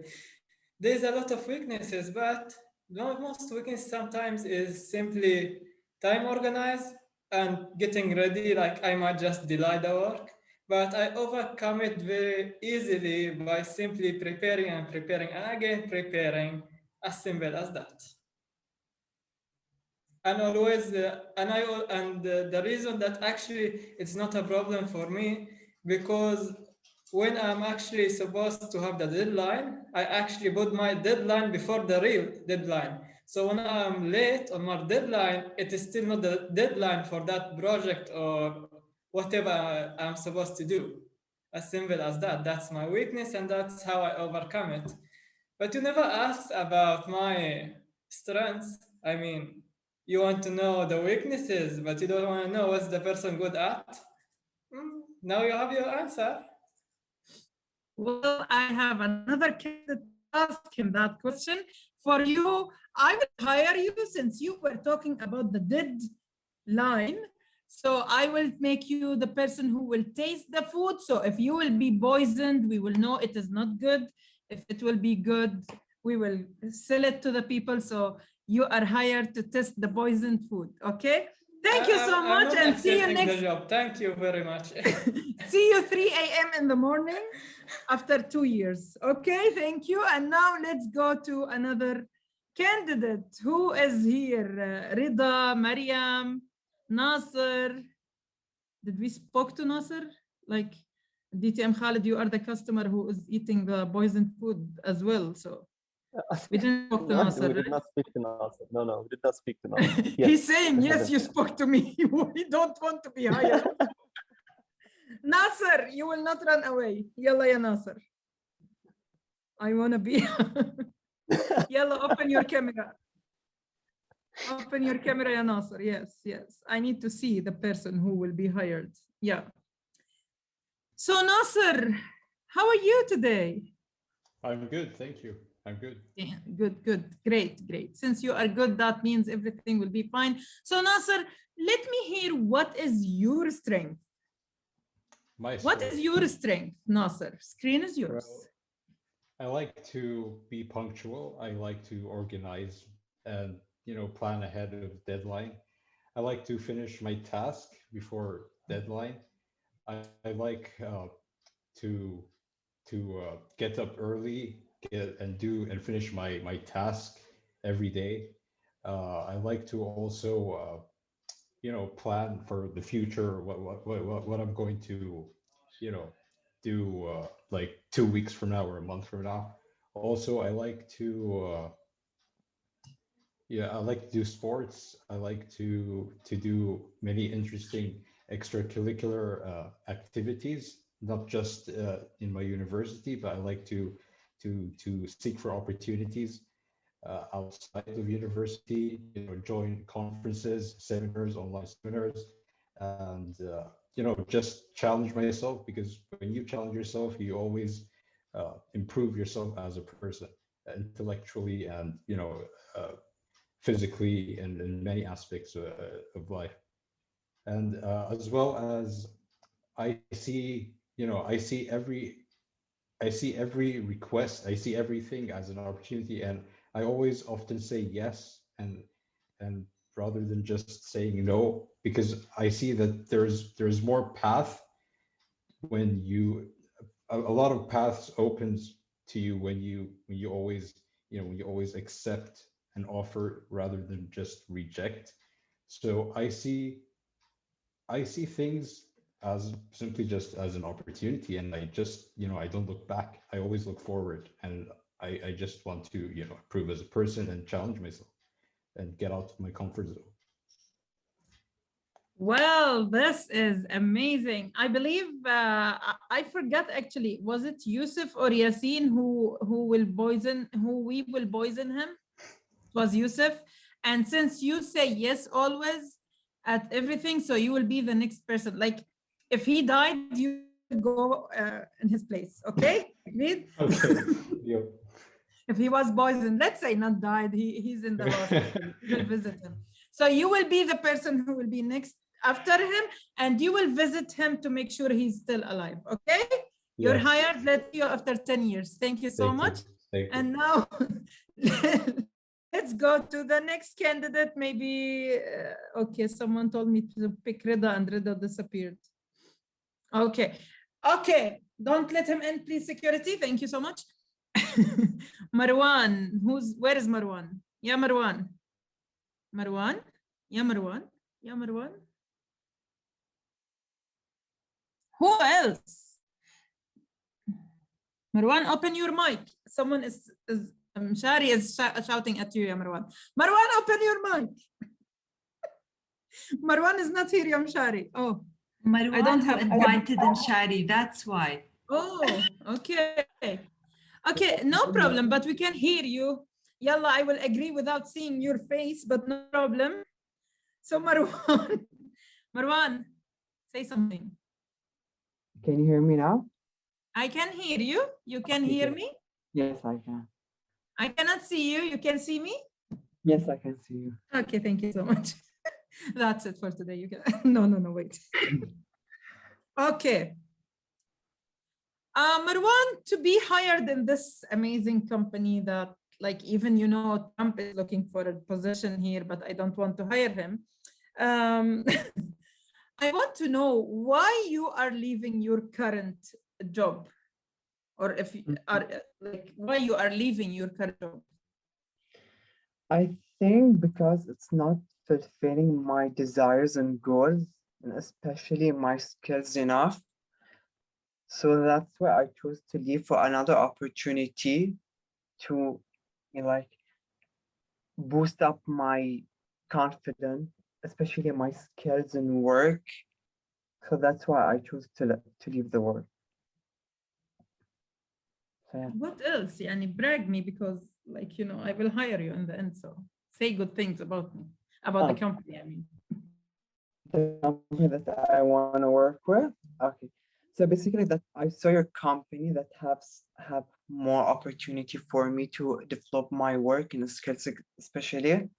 There's a lot of weaknesses, but the most weakness sometimes is simply time organized and getting ready. Like I might just delay the work, but I overcome it very easily by simply preparing and preparing and again preparing, as simple as that. And always, the reason that actually it's not a problem for me, because when I'm actually supposed to have the deadline, I actually put my deadline before the real deadline. So when I'm late on my deadline, it is still not the deadline for that project or whatever I'm supposed to do. As simple as that. That's my weakness, and that's how I overcome it. But you never asked about my strengths. I mean, you want to know the weaknesses, but you don't want to know what's the person good at. Now you have your answer. Well, I have another candidate to ask him that question. For you, I will hire you since you were talking about the deadline. So I will make you the person who will taste the food. So if you will be poisoned, we will know it is not good. If it will be good, we will sell it to the people. So you are hired to test the poisoned food. Okay. Thank you so much, and see you next. The job. Thank you very much. See you 3 a.m. in the morning after 2 years. Okay, thank you. And now let's go to another candidate. Who is here? Rida, Mariam, Nasser. Did we spoke to Nasser? Like DTM Khalid, you are the customer who is eating the poisoned food as well. So we didn't talk to Nasser. We did not speak to Nasser. No, we did not speak to Nasser. Yes, he's saying, yes, you spoke to me. We don't want to be hired. Nasser, you will not run away. Yalla ya Nasser. I want to be. Yalla, open your camera. Open your camera, ya Nasser. Yes, yes. I need to see the person who will be hired. Yeah. So Nasser, how are you today? I'm good, thank you. I'm good. Yeah, good. Great. Since you are good, that means everything will be fine. So Nasser, let me hear, what is your strength? What is your strength, Nasser? Screen is yours. Well, I like to be punctual. I like to organize and plan ahead of deadline. I like to finish my task before deadline. I like to get up early, and finish my task every day. I like to also plan for the future, what I'm going to, you know, do like 2 weeks from now or a month from now. Also, I like to, I like to do sports. I like to do many interesting extracurricular activities, not just in my university, but I like to seek for opportunities outside of university, join conferences, seminars, online seminars, and just challenge myself, because when you challenge yourself, you always improve yourself as a person, intellectually and physically, and in many aspects of life. And as well as I see, I see every request, I see everything as an opportunity, and I always often say yes, and rather than just saying no, because I see that there's more path when you a lot of paths opens to you when you always when you always accept an offer rather than just reject. So I see things as simply just as an opportunity, and I just, I don't look back. I always look forward, and I just want to, improve as a person and challenge myself and get out of my comfort zone. Well, this is amazing. I believe I forgot actually. Was it Yusuf or Yasin who we will poison him? It was Yusuf. And since you say yes always at everything, so you will be the next person. Like if he died, you go in his place. Okay? Agreed? Okay. Yep. If he was poisoned, let's say not died, he's in the hospital. You will visit him. So you will be the person who will be next after him, and you will visit him to make sure he's still alive. Okay? You're Yes. hired. Let's see you after 10 years. Thank you so Thank you. much. Thank you. And now let's go to the next candidate. Maybe, okay, someone told me to pick Rida and Rida disappeared. Okay. Okay. Don't let him in, please, security. Thank you so much. Marwan, where is Marwan? Yeah, Marwan. Marwan? Yeah, Marwan. Yeah, Marwan. Who else? Marwan, open your mic. Someone is Shari is shouting at you, ya Marwan. Marwan, open your mic. Marwan is not here, ya Shari. Oh, Marwan, I don't have invited him, Shari. That's why. Oh, okay. Okay, no problem, but we can hear you. Yalla, I will agree without seeing your face, but no problem. So Marwan, Marwan, say something. Can you hear me now? I can hear you. You can hear me? Yes, I can. I cannot see you. You can see me? Yes, I can see you. Okay, thank you so much. That's it for today. You can no, wait. Okay. Marwan, to be hired in this amazing company that, like, even Trump is looking for a position here, but I don't want to hire him. I want to know why you are leaving your current job, or if you are like why you are leaving your current job. I think because it's not fulfilling my desires and goals, and especially my skills enough. So that's why I chose to leave for another opportunity to, like, boost up my confidence, especially my skills and work. So that's why I chose to leave the work. So, yeah. What else? Yani brag me, because like I will hire you in the end. So say good things about me, about the company. I mean, the company that I want to work with. Okay. So basically that I saw your company that have more opportunity for me to develop my work and skills especially.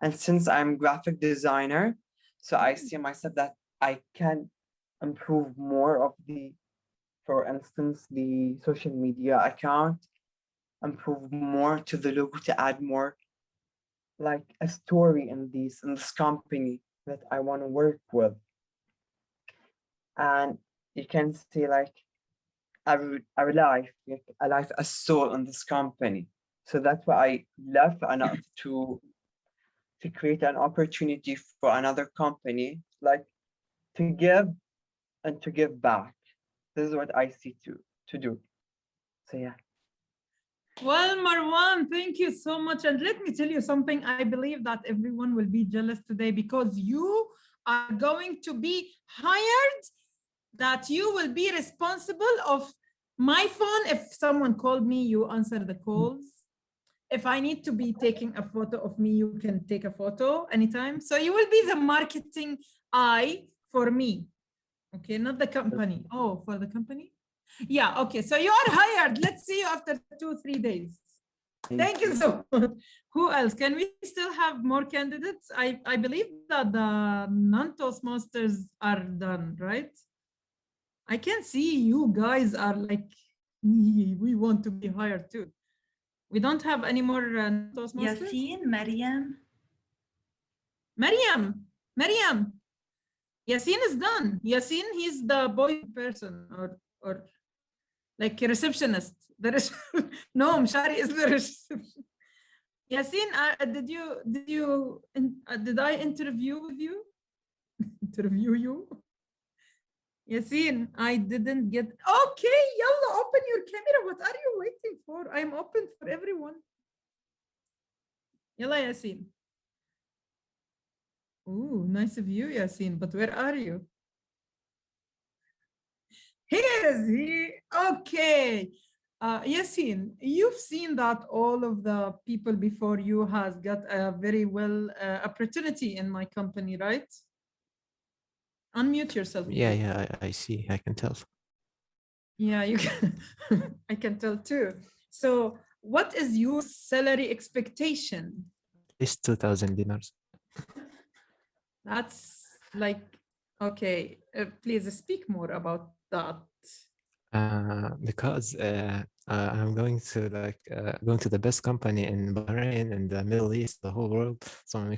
And since I'm graphic designer, so I see myself that I can improve more of for instance, the social media account, improve more to the logo to add more like a story in this company that I want to work with. And you can see like a life, a soul in this company. So that's why I left enough to to create an opportunity for another company, like to give and to give back. This is what I see to do. So yeah. Well, Marwan, thank you so much. And let me tell you something. I believe that everyone will be jealous today because you are going to be hired, that you will be responsible of my phone. If someone called me, you answer the calls. If I need to be taking a photo of me, you can take a photo anytime. So you will be the marketing eye for me. Okay, not the company. Oh, for the company? Yeah, okay. So you are hired. Let's see you after 2-3 days. Thank you so much. Who else? Can we still have more candidates? I believe that the non-Toastmasters are done, right? I can see you guys are like, we want to be hired too. We don't have any more Toastmasters? Yasin, Mariam. Mariam. Yasin is done. Yasin, he's the boy person or like a receptionist. No, Mshari is the receptionist. Yasin, did I interview with you? Interview you? Yasin, I didn't get. Okay, yalla, open your camera. What are you waiting for? I'm open for everyone. Yalla, Yasin. Ooh, nice of you, Yasin. But where are you? Here is he. Okay. Yasin, you've seen that all of the people before you has got a very well opportunity in my company, right? Unmute yourself. Yeah, I see. I can tell. Yeah, you can. I can tell too. So what is your salary expectation? It's 2,000 dinars. That's like, okay, please speak more about that. Because I'm going to going to the best company in Bahrain and the Middle East, the whole world. So I'm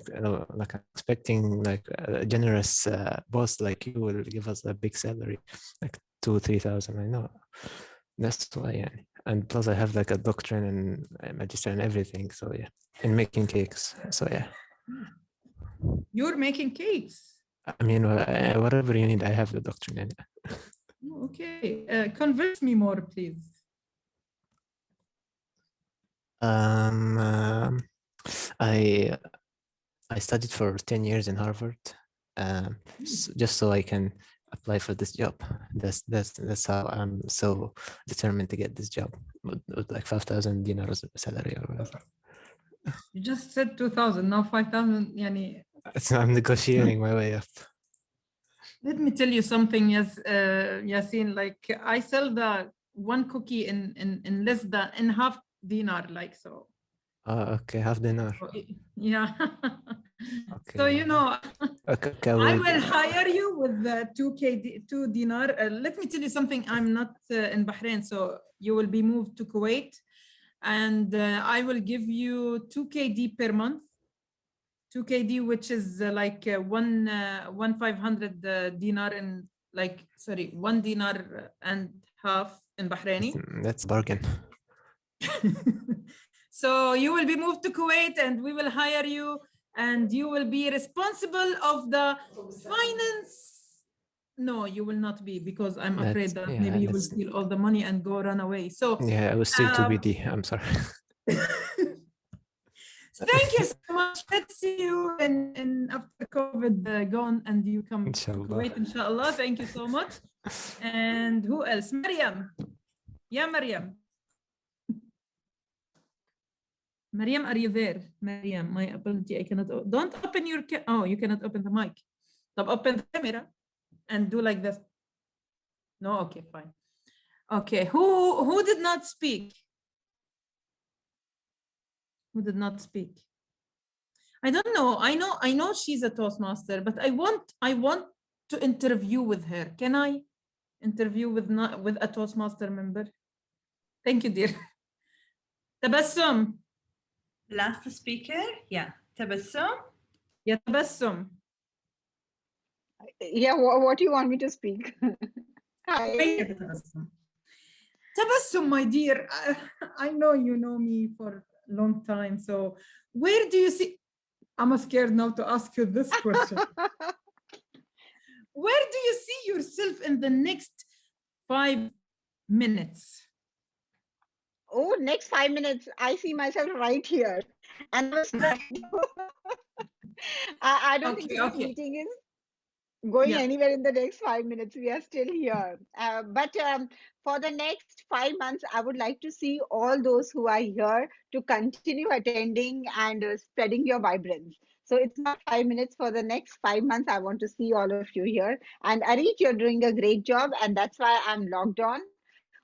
like expecting like a generous boss like you will give us a big salary, like 2,000-3,000. I know. That's why, yeah. And plus I have like a doctorate and magister and everything. So yeah, and making cakes. So yeah. You're making cakes. I mean, whatever you need, I have the doctorate. Okay, convince me more, please. I studied for 10 years in Harvard, just so I can apply for this job. That's how I'm so determined to get this job with like 5,000 dinars salary or whatever. You just said 2,000, now 5,000. Yani. So I'm negotiating my way up. Let me tell you something, Yasin. Like I sell the one cookie in less than half dinar, like so. Oh, okay, half dinar. Yeah. Okay. So you know, okay, I will hire you with the 2 dinar. Let me tell you something. I'm not in Bahrain, so you will be moved to Kuwait, and I will give you 2 KD per month. 2 KD, which is like 1,500 dinar in like, sorry, 1 dinar and half in Bahraini. That's a bargain. So you will be moved to Kuwait and we will hire you and you will be responsible of the finance. No, you will not be, because I'm afraid that maybe you will steal all the money and go run away. So yeah, I was still 2BD. I'm sorry. Thank you so much. Let's see you in after COVID gone and you come Inshallah. to Kuwait, inshallah. Thank you so much. And who else? Mariam. Yeah, Mariam. Mariam, are you there? Mariam, my apology. I cannot. Don't open your. Oh, you cannot open the mic. So open the camera and do like this. No, okay, fine. Okay, who did not speak? Who did not speak? I don't know. I know she's a Toastmaster, but I want to interview with her. Can I interview with a Toastmaster member? Thank you, dear. Tabassum. Last speaker, yeah. Tabassum. Yeah, Tabassum. Yeah, what do you want me to speak? Hi. Tabassum, my dear, I know you know me for a long time. So where do you see? I'm scared now to ask you this question. Where do you see yourself in the next 5 minutes? Oh, next 5 minutes, I see myself right here. And I don't think this meeting is going anywhere in the next 5 minutes. We are still here. But for the next 5 months, I would like to see all those who are here to continue attending and spreading your vibrance. So it's not 5 minutes. For the next 5 months, I want to see all of you here. And Arit, you're doing a great job, and that's why I'm logged on.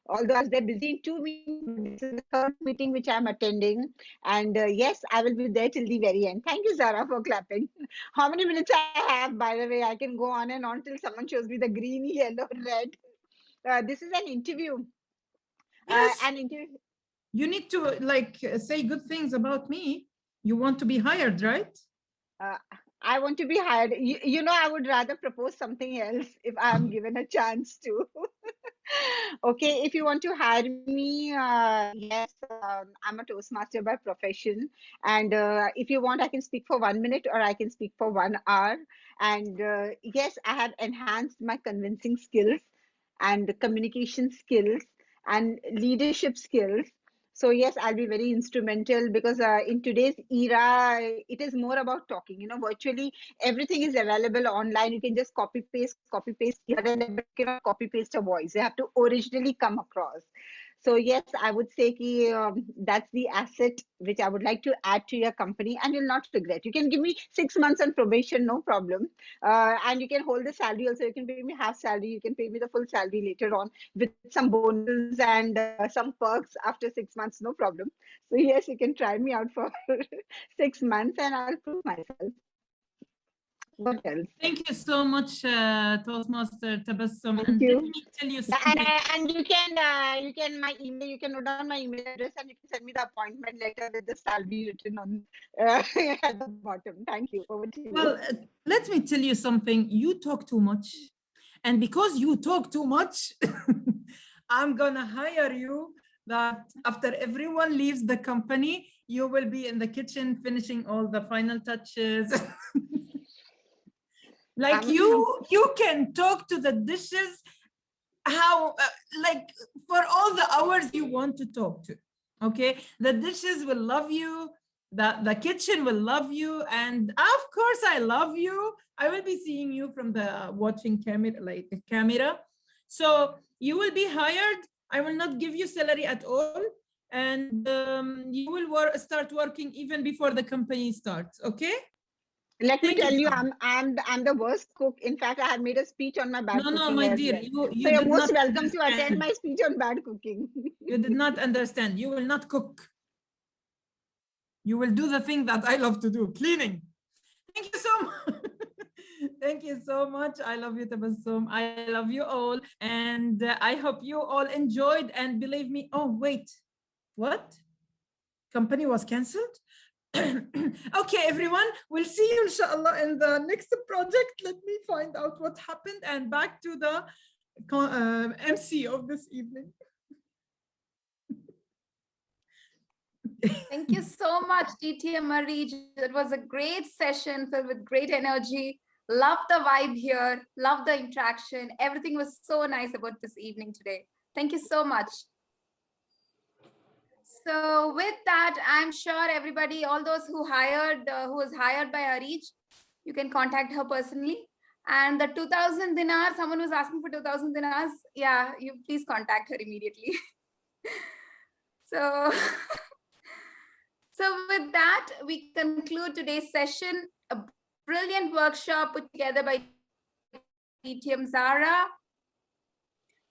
Although as they're busy in 2 meetings, this is the third meeting which I'm attending. And yes, I will be there till the very end. Thank you, Zara, for clapping. How many minutes I have, by the way? I can go on and on till someone shows me the green, yellow, red. This is an interview. Yes. You need to say good things about me. You want to be hired, right? I want to be hired. You know, I would rather propose something else if I'm given a chance to. Okay, if you want to hire me, yes, I'm a Toastmaster by profession. And if you want, I can speak for 1 minute or I can speak for 1 hour. And yes, I have enhanced my convincing skills and communication skills and leadership skills. So yes, I'll be very instrumental because in today's era, it is more about talking. You know, virtually everything is available online. You can just copy paste here and there, but you cannot copy paste a voice. You have to originally come across. So yes, I would say that's the asset which I would like to add to your company, and you'll not regret. You can give me 6 months on probation, no problem, and you can hold the salary also. You can pay me half salary. You can pay me the full salary later on with some bonuses and some perks after 6 months, no problem. So yes, you can try me out for 6 months, and I'll prove myself. What else? Thank you so much, Toastmaster Tabassum. Thank And you. let me tell you something. And you can my email. You can note down my email address, and you can send me the appointment letter with the salary written on at the bottom. Thank you. Over to you. Well, let me tell you something. You talk too much, and because you talk too much, I'm gonna hire you. That after everyone leaves the company, you will be in the kitchen finishing all the final touches. Like you can talk to the dishes how like for all the hours you want to talk to. Okay, the dishes will love you, the kitchen will love you, and of course I love you. I will be seeing you from the watching camera, like the camera. So you will be hired. I will not give you salary at all, and you will start working even before the company starts. Okay. Let me tell you, I'm the worst cook. In fact, I have made a speech on my bad cooking. No, my as dear, well. you So you're did most not welcome to attend understand. my speech on bad cooking. You did not understand. You will not cook. You will do the thing that I love to do, cleaning. Thank you so much. Thank you so much. I love you, Tabassum. I love you all. And I hope you all enjoyed. And believe me, oh, wait, what? Company was canceled? Okay, everyone, we'll see you, inshallah, in the next project. Let me find out what happened and back to the MC of this evening. Thank you so much, DTM Marij. It was a great session filled with great energy. Love the vibe here. Love the interaction. Everything was so nice about this evening today. Thank you so much. So with that, I'm sure everybody, all those who was hired by Arij, you can contact her personally. And the 2000 dinars, someone was asking for 2000 dinars. Yeah, you please contact her immediately. So, so with that, we conclude today's session. A brilliant workshop put together by DTM Zara.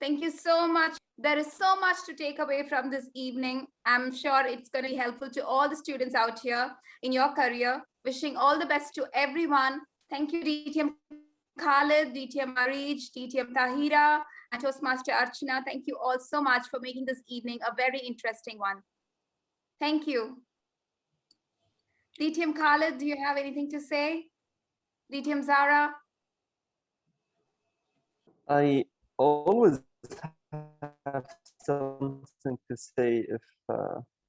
Thank you so much. There is so much to take away from this evening. I'm sure it's going to be helpful to all the students out here in your career. Wishing all the best to everyone. Thank you, DTM Khalid, DTM Marij, DTM Tahira, and Toastmaster Archana. Thank you all so much for making this evening a very interesting one. Thank you. DTM Khalid, do you have anything to say? DTM Zara? I always have something to say if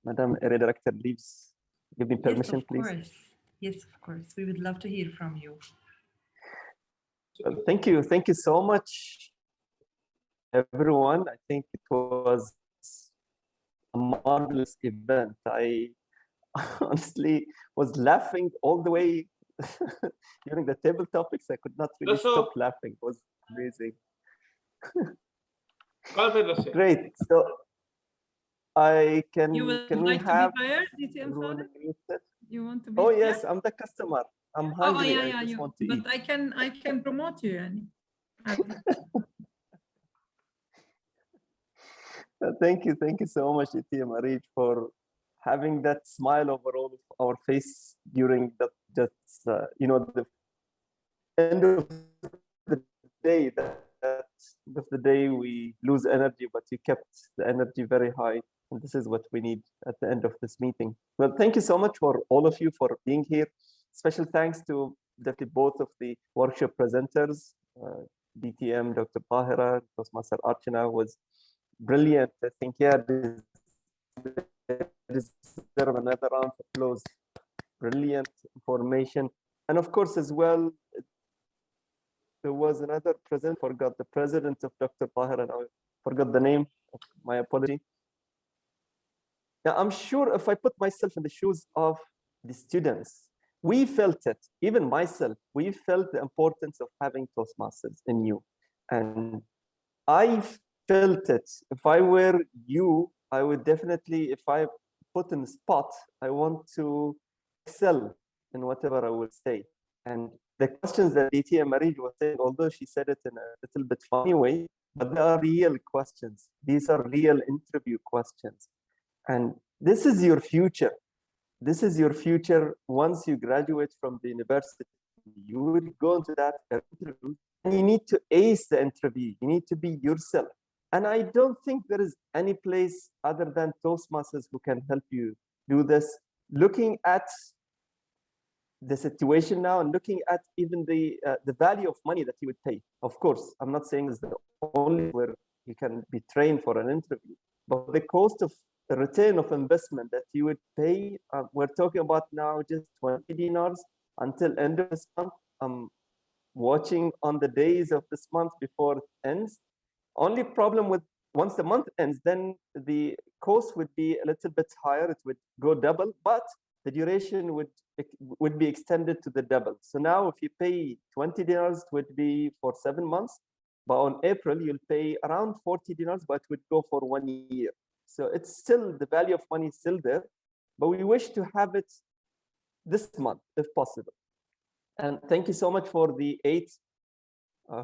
Madam Area Director leaves. Give me permission, Yes, of please. course. Yes, of course. We would love to hear from you. Well, thank you so much, everyone. I think it was a marvelous event. I honestly was laughing all the way during the table topics. I could not really stop laughing. It was amazing. Great. So can we like have to be hired, DTM everyone Saleh? muted? You want to be? Oh yes, I'm the customer. I'm hungry. yeah, I yeah, just want to but eat. I can promote you, yani. Thank you so much, DTM Arij, for having that smile over all of our face during the the end of the day. That end of the day we lose energy, but you kept the energy very high, and this is what we need at the end of this meeting. Well, thank you so much for all of you for being here. Special thanks to definitely both of the workshop presenters, DTM, Dr. Tahira, Toastmaster Archana was brilliant. I think, yeah, deserve another round of applause. Brilliant information. And of course, as well, there was another present, forgot the president of Dr. Tahir, and I forgot the name. My apology. Now, I'm sure if I put myself in the shoes of the students, we felt it, even myself, we felt the importance of having Toastmasters in you. And I felt it. If I were you, I would definitely, if I put in the spot, I want to excel in whatever I would say. And the questions that DTM Marij was saying, although she said it in a little bit funny way, but they are real questions. These are real interview questions. And this is your future. This is your future once you graduate from the university. You will go into that interview and you need to ace the interview. You need to be yourself. And I don't think there is any place other than Toastmasters who can help you do this. Looking at the situation now and looking at even the value of money that you would pay. Of course, I'm not saying it's the only where you can be trained for an interview, but the cost of the return of investment that you would pay, we're talking about now just 20 dinars until end of this month. I'm watching on the days of this month before it ends. Only problem with once the month ends, then the cost would be a little bit higher. It would go double, but the duration would be extended to the double. So now if you pay 20 dinars, it would be for 7 months. But on April, you'll pay around 40 dinars, but it would go for 1 year. So it's still, the value of money is still there, but we wish to have it this month, if possible. And thank you so much for the 8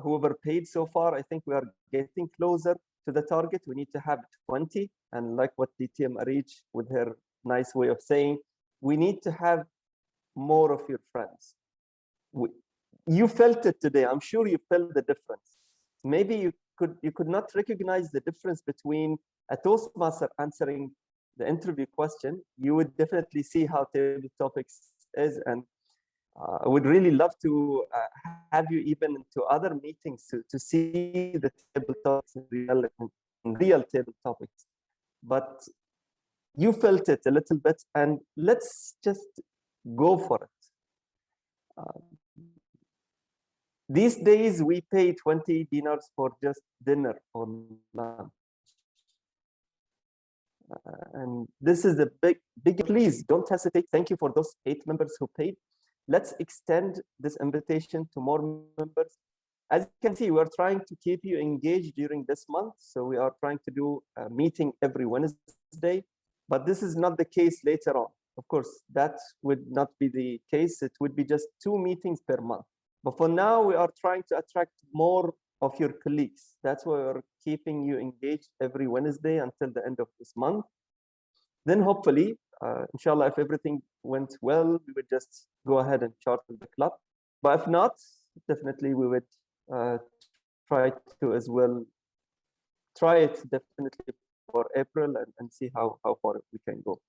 whoever paid so far. I think we are getting closer to the target. We need to have 20. And like what DTM Arij with her nice way of saying, we need to have more of your friends. You felt it today. I'm sure you felt the difference. Maybe you could not recognize the difference between a Toastmaster answering the interview question. You would definitely see how table topics is, and I would really love to have you even into other meetings to see the table topics in real table topics. But you felt it a little bit, and let's just go for it. These days, we pay 20 dinars for just dinner or lunch. And this is a big, please don't hesitate. Thank you for those 8 members who paid. Let's extend this invitation to more members. As you can see, we're trying to keep you engaged during this month. So we are trying to do a meeting every Wednesday, but this is not the case later on. Of course, that would not be the case. It would be just 2 meetings per month. But for now, we are trying to attract more of your colleagues. That's why we're keeping you engaged every Wednesday until the end of this month. Then hopefully, inshallah, if everything went well, we would just go ahead and charter the club. But if not, definitely we would try to as well, try it definitely for April and see how far we can go.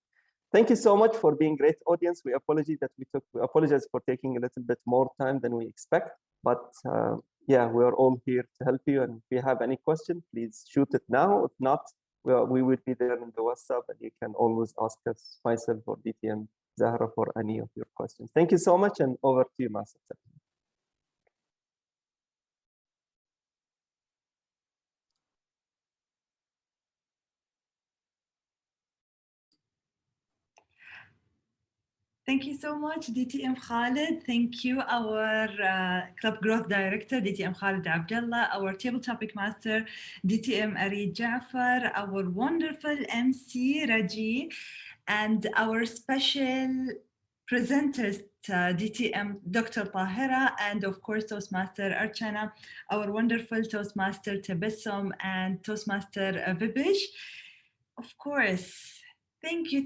Thank you so much for being great audience. We apologize for taking a little bit more time than we expect, but yeah, we are all here to help you. And if you have any question, please shoot it now. If not, we will be there in the WhatsApp, and you can always ask us, myself or DTM, Zahra, for any of your questions. Thank you so much, and over to you, Master. Thank you so much, DTM Khalid. Thank you, our Club Growth Director, DTM Khalid Abdullah, our Table Topic Master, DTM Arid Jafar, our wonderful MC, Raji, and our special presenters, DTM Dr. Tahira, and of course, Toastmaster Archana, our wonderful Toastmaster Tabassum, and Toastmaster Vibish. Of course, thank you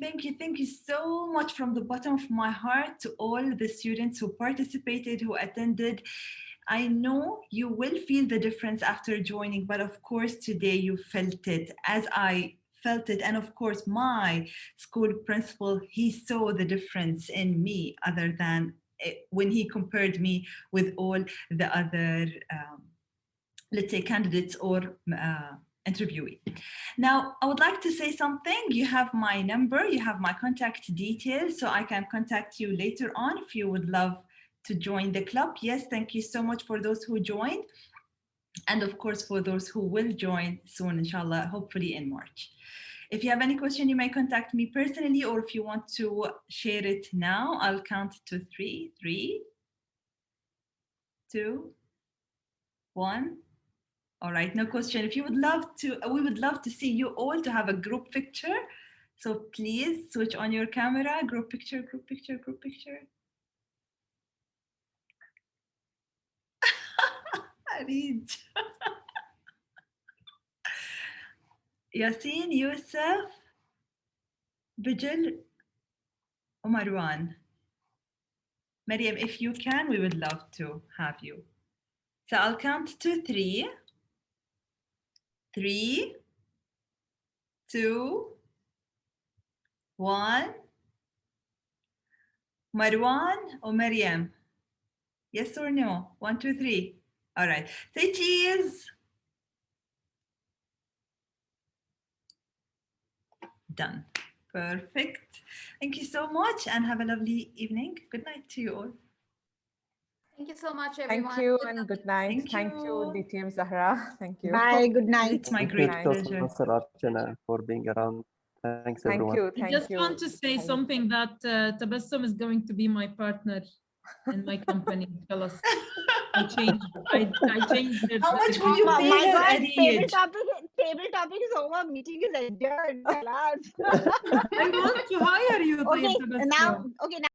so much from the bottom of my heart to all the students who participated, who attended. I know you will feel the difference after joining, but of course today you felt it as I felt it. And of course, my school principal, he saw the difference in me other than when he compared me with all the other, let's say, candidates or interviewee. Now, I would like to say something. You have my number, you have my contact details, so I can contact you later on if you would love to join the club. Yes, thank you so much for those who joined. And of course, for those who will join soon, inshallah, hopefully in March. If you have any question, you may contact me personally, or if you want to share it now, I'll count to 3, 3, 2, 1. All right, no question. If you would love to, we would love to see you all to have a group picture. So please switch on your camera, group picture, group picture, group picture. Arid. Yasin, Yusuf, Bijal, Marwan. Maryam, if you can, we would love to have you. So I'll count to 3. 3, 2, 1. Marwan or Maryam? Yes or no? 1, 2, 3. All right. Say cheese. Done. Perfect. Thank you so much and have a lovely evening. Good night to you all. Thank you so much, everyone. Thank you and good night. Thank you, DTM Zahra. Thank you. Bye. Good night. It's my Thank great you, pleasure. Master Archana, for being around. Thanks, Thank everyone. you. I Thank just you. want to say something that Tabassum is going to be my partner in my company. Khalas. I changed. I changed it. How much will you Oh pay my her, God! Arid? Table topic is over. Meeting is adjourned. Khalas. I want to hire you, Okay. Tabassum. Now. Okay. Now